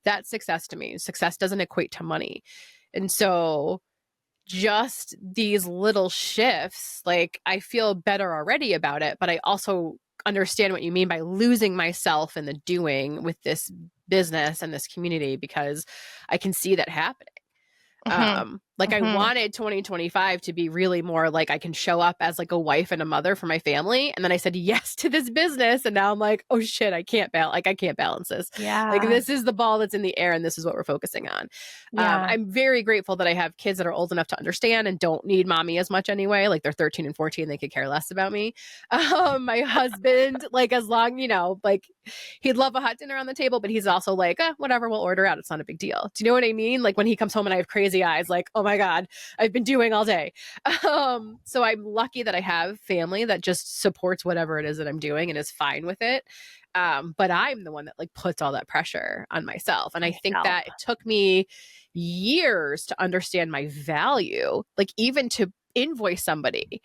That's success to me. Success doesn't equate to money. And so just these little shifts, like I feel better already about it, but I also understand what you mean by losing myself in the doing with this business and this community because I can see that happening. Hmm. Like I Hmm. wanted 2025 to be really more like I can show up as like a wife and a mother for my family. And then I said yes to this business. And now I'm like, oh shit, I can't balance this. Like Yeah. this is the ball that's in the air and this is what we're focusing on. Yeah. I'm very grateful that I have kids that are old enough to understand and don't need mommy as much anyway. Like they're 13 and 14, they could care less about me. My husband, like as long, like he'd love a hot dinner on the table, but he's also like, whatever, we'll order out. It's not a big deal. Do you know what I mean? Like when he comes home and I have crazy eyes, like, oh my God, I've been doing all day. So I'm lucky that I have family that just supports whatever it is that I'm doing and is fine with it. But I'm the one that like puts all that pressure on myself. And I think Myself. that it took me years to understand my value, like even to invoice somebody,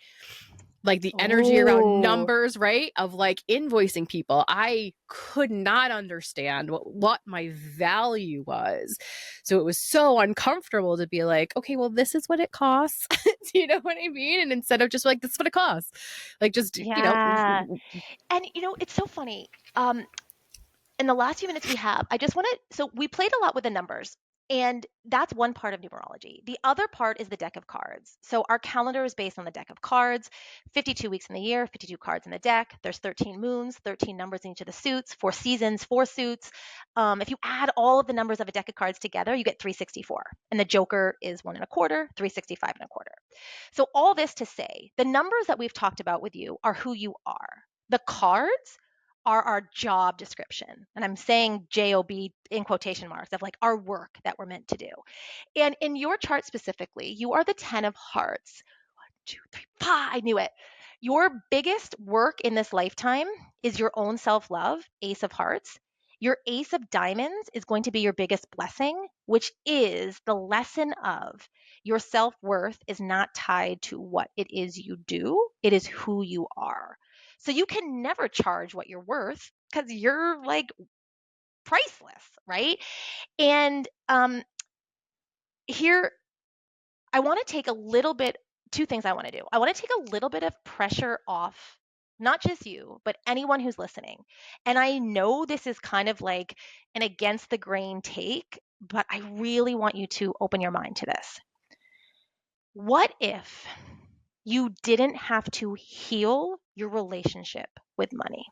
like the energy around Oh, numbers, right? Of like invoicing people. I could not understand what my value was. So it was so uncomfortable to be like, okay, well, this is what it costs. Do you know what I mean? And instead of just like, this is what it costs, like just, yeah. And it's so funny. In the last few minutes we have, I just want to, so we played a lot with the numbers, and that's one part of numerology. The other part is the deck of cards. So our calendar is based on the deck of cards, 52 weeks in the year, 52 cards in the deck. There's 13 moons, 13 numbers in each of the suits, 4 seasons, 4 suits. If you add all of the numbers of a deck of cards together, you get 364. And the joker is 1 1/4, 365 and a quarter. So all this to say, the numbers that we've talked about with you are who you are. The cards are our job description. And I'm saying job in quotation marks, of like our work that we're meant to do. And in your chart specifically, you are the 10 of hearts. 1, 2, 3, 5. I knew it. Your biggest work in this lifetime is your own self love, ace of hearts. Your ace of diamonds is going to be your biggest blessing, which is the lesson of your self worth is not tied to what it is you do, it is who you are. So you can never charge what you're worth because you're like priceless, right? And here, I want to take a little bit, two things I want to do. I want to take a little bit of pressure off not just you, but anyone who's listening. And I know this is kind of like an against the grain take, but I really want you to open your mind to this. What if you didn't have to heal your relationship with money?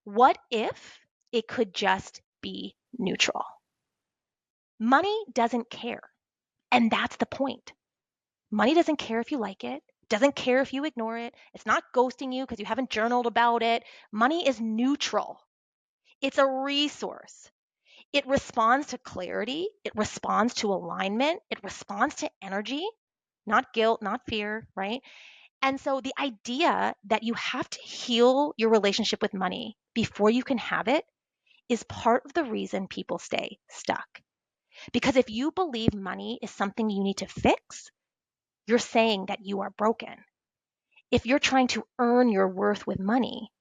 What if it could just be neutral? Money doesn't care. And that's the point. Money doesn't care if you like it, doesn't care if you ignore it. It's not ghosting you because you haven't journaled about it. Money is neutral. It's a resource. It responds to clarity, it responds to alignment, it responds to energy, not guilt, not fear, right? And so the idea that you have to heal your relationship with money before you can have it is part of the reason people stay stuck. Because if you believe money is something you need to fix, you're saying that you are broken. If you're trying to earn your worth with money,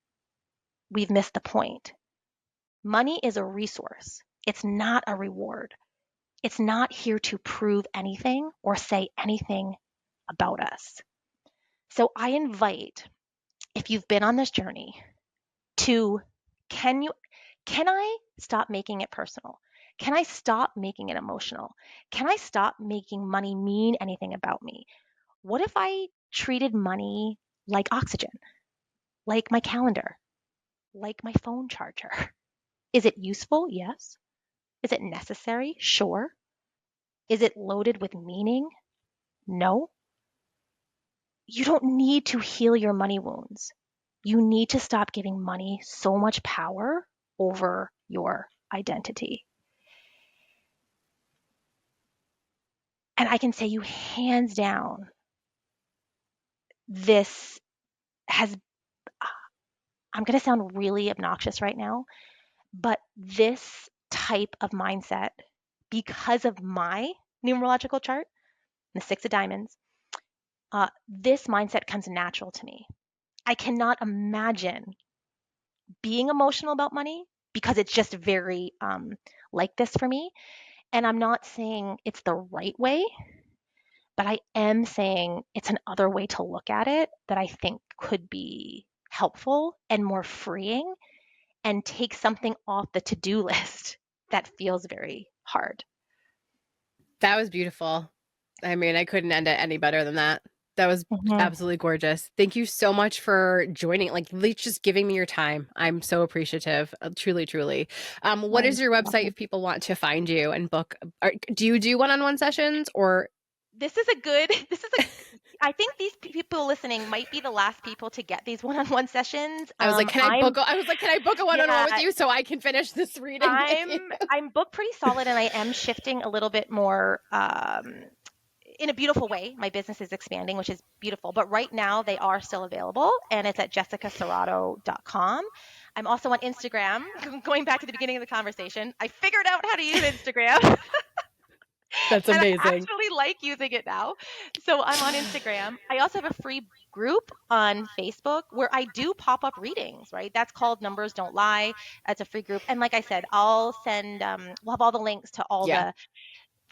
we've missed the point. Money is a resource, it's not a reward. It's not here to prove anything or say anything about us. So I invite, if you've been on this journey, to can you can I stop making it personal? Can I stop making it emotional? Can I stop making money mean anything about me? What if I treated money like oxygen, like my calendar, like my phone charger? Is it useful? Yes. Is it necessary? Sure. Is it loaded with meaning? No. You don't need to heal your money wounds. You need to stop giving money so much power over your identity. And I can say you hands down, this has, I'm going to sound really obnoxious right now, but this type of mindset, because of my numerological chart, the Six of Diamonds, this mindset comes natural to me. I cannot imagine being emotional about money because it's just very like this for me. And I'm not saying it's the right way, but I am saying it's another way to look at it that I think could be helpful and more freeing and take something off the to-do list that feels very hard. That was beautiful. I mean, I couldn't end it any better than that. That was Mhm. absolutely gorgeous. Thank you so much for joining, like just giving me your time. I'm so appreciative. Truly, truly. What Oh, is your website welcome. if people want to find you and book? Do you do one-on-one sessions or This is a good, this is a, I think these people listening might be the last people to get these one-on-one sessions. I was like, can I book? I was like, can I book a one-on-one Yeah, with you so I can finish this reading with you? I'm booked pretty solid, and I am shifting a little bit more in a beautiful way. My business is expanding, which is beautiful. But right now, they are still available, and it's at jessicacerato.com. I'm also on Instagram. Going back to the beginning of the conversation, I figured out how to use Instagram. That's And I amazing. actually like using it now. So I'm on Instagram. I also have a free group on Facebook where I do pop up readings, right? That's called Numbers Don't Lie. That's a free group. And like I said, I'll send, we'll have all the links to all Yeah. the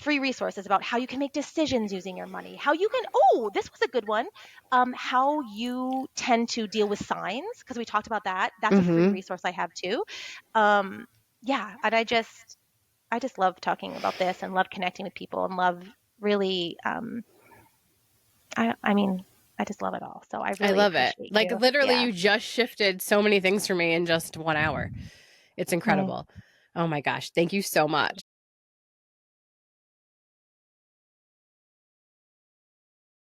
free resources about how you can make decisions using your money, how you can, oh, this was a good one, how you tend to deal with signs, because we talked about that. That's a free Mm-hmm. resource I have too. Yeah, and I just love talking about this and love connecting with people and love really, I mean, I just love it all. So I I really love it. appreciate Like you. literally, Yeah. you just shifted so many things for me in just 1 hour. It's Mm. incredible. Oh my gosh. Thank you so much.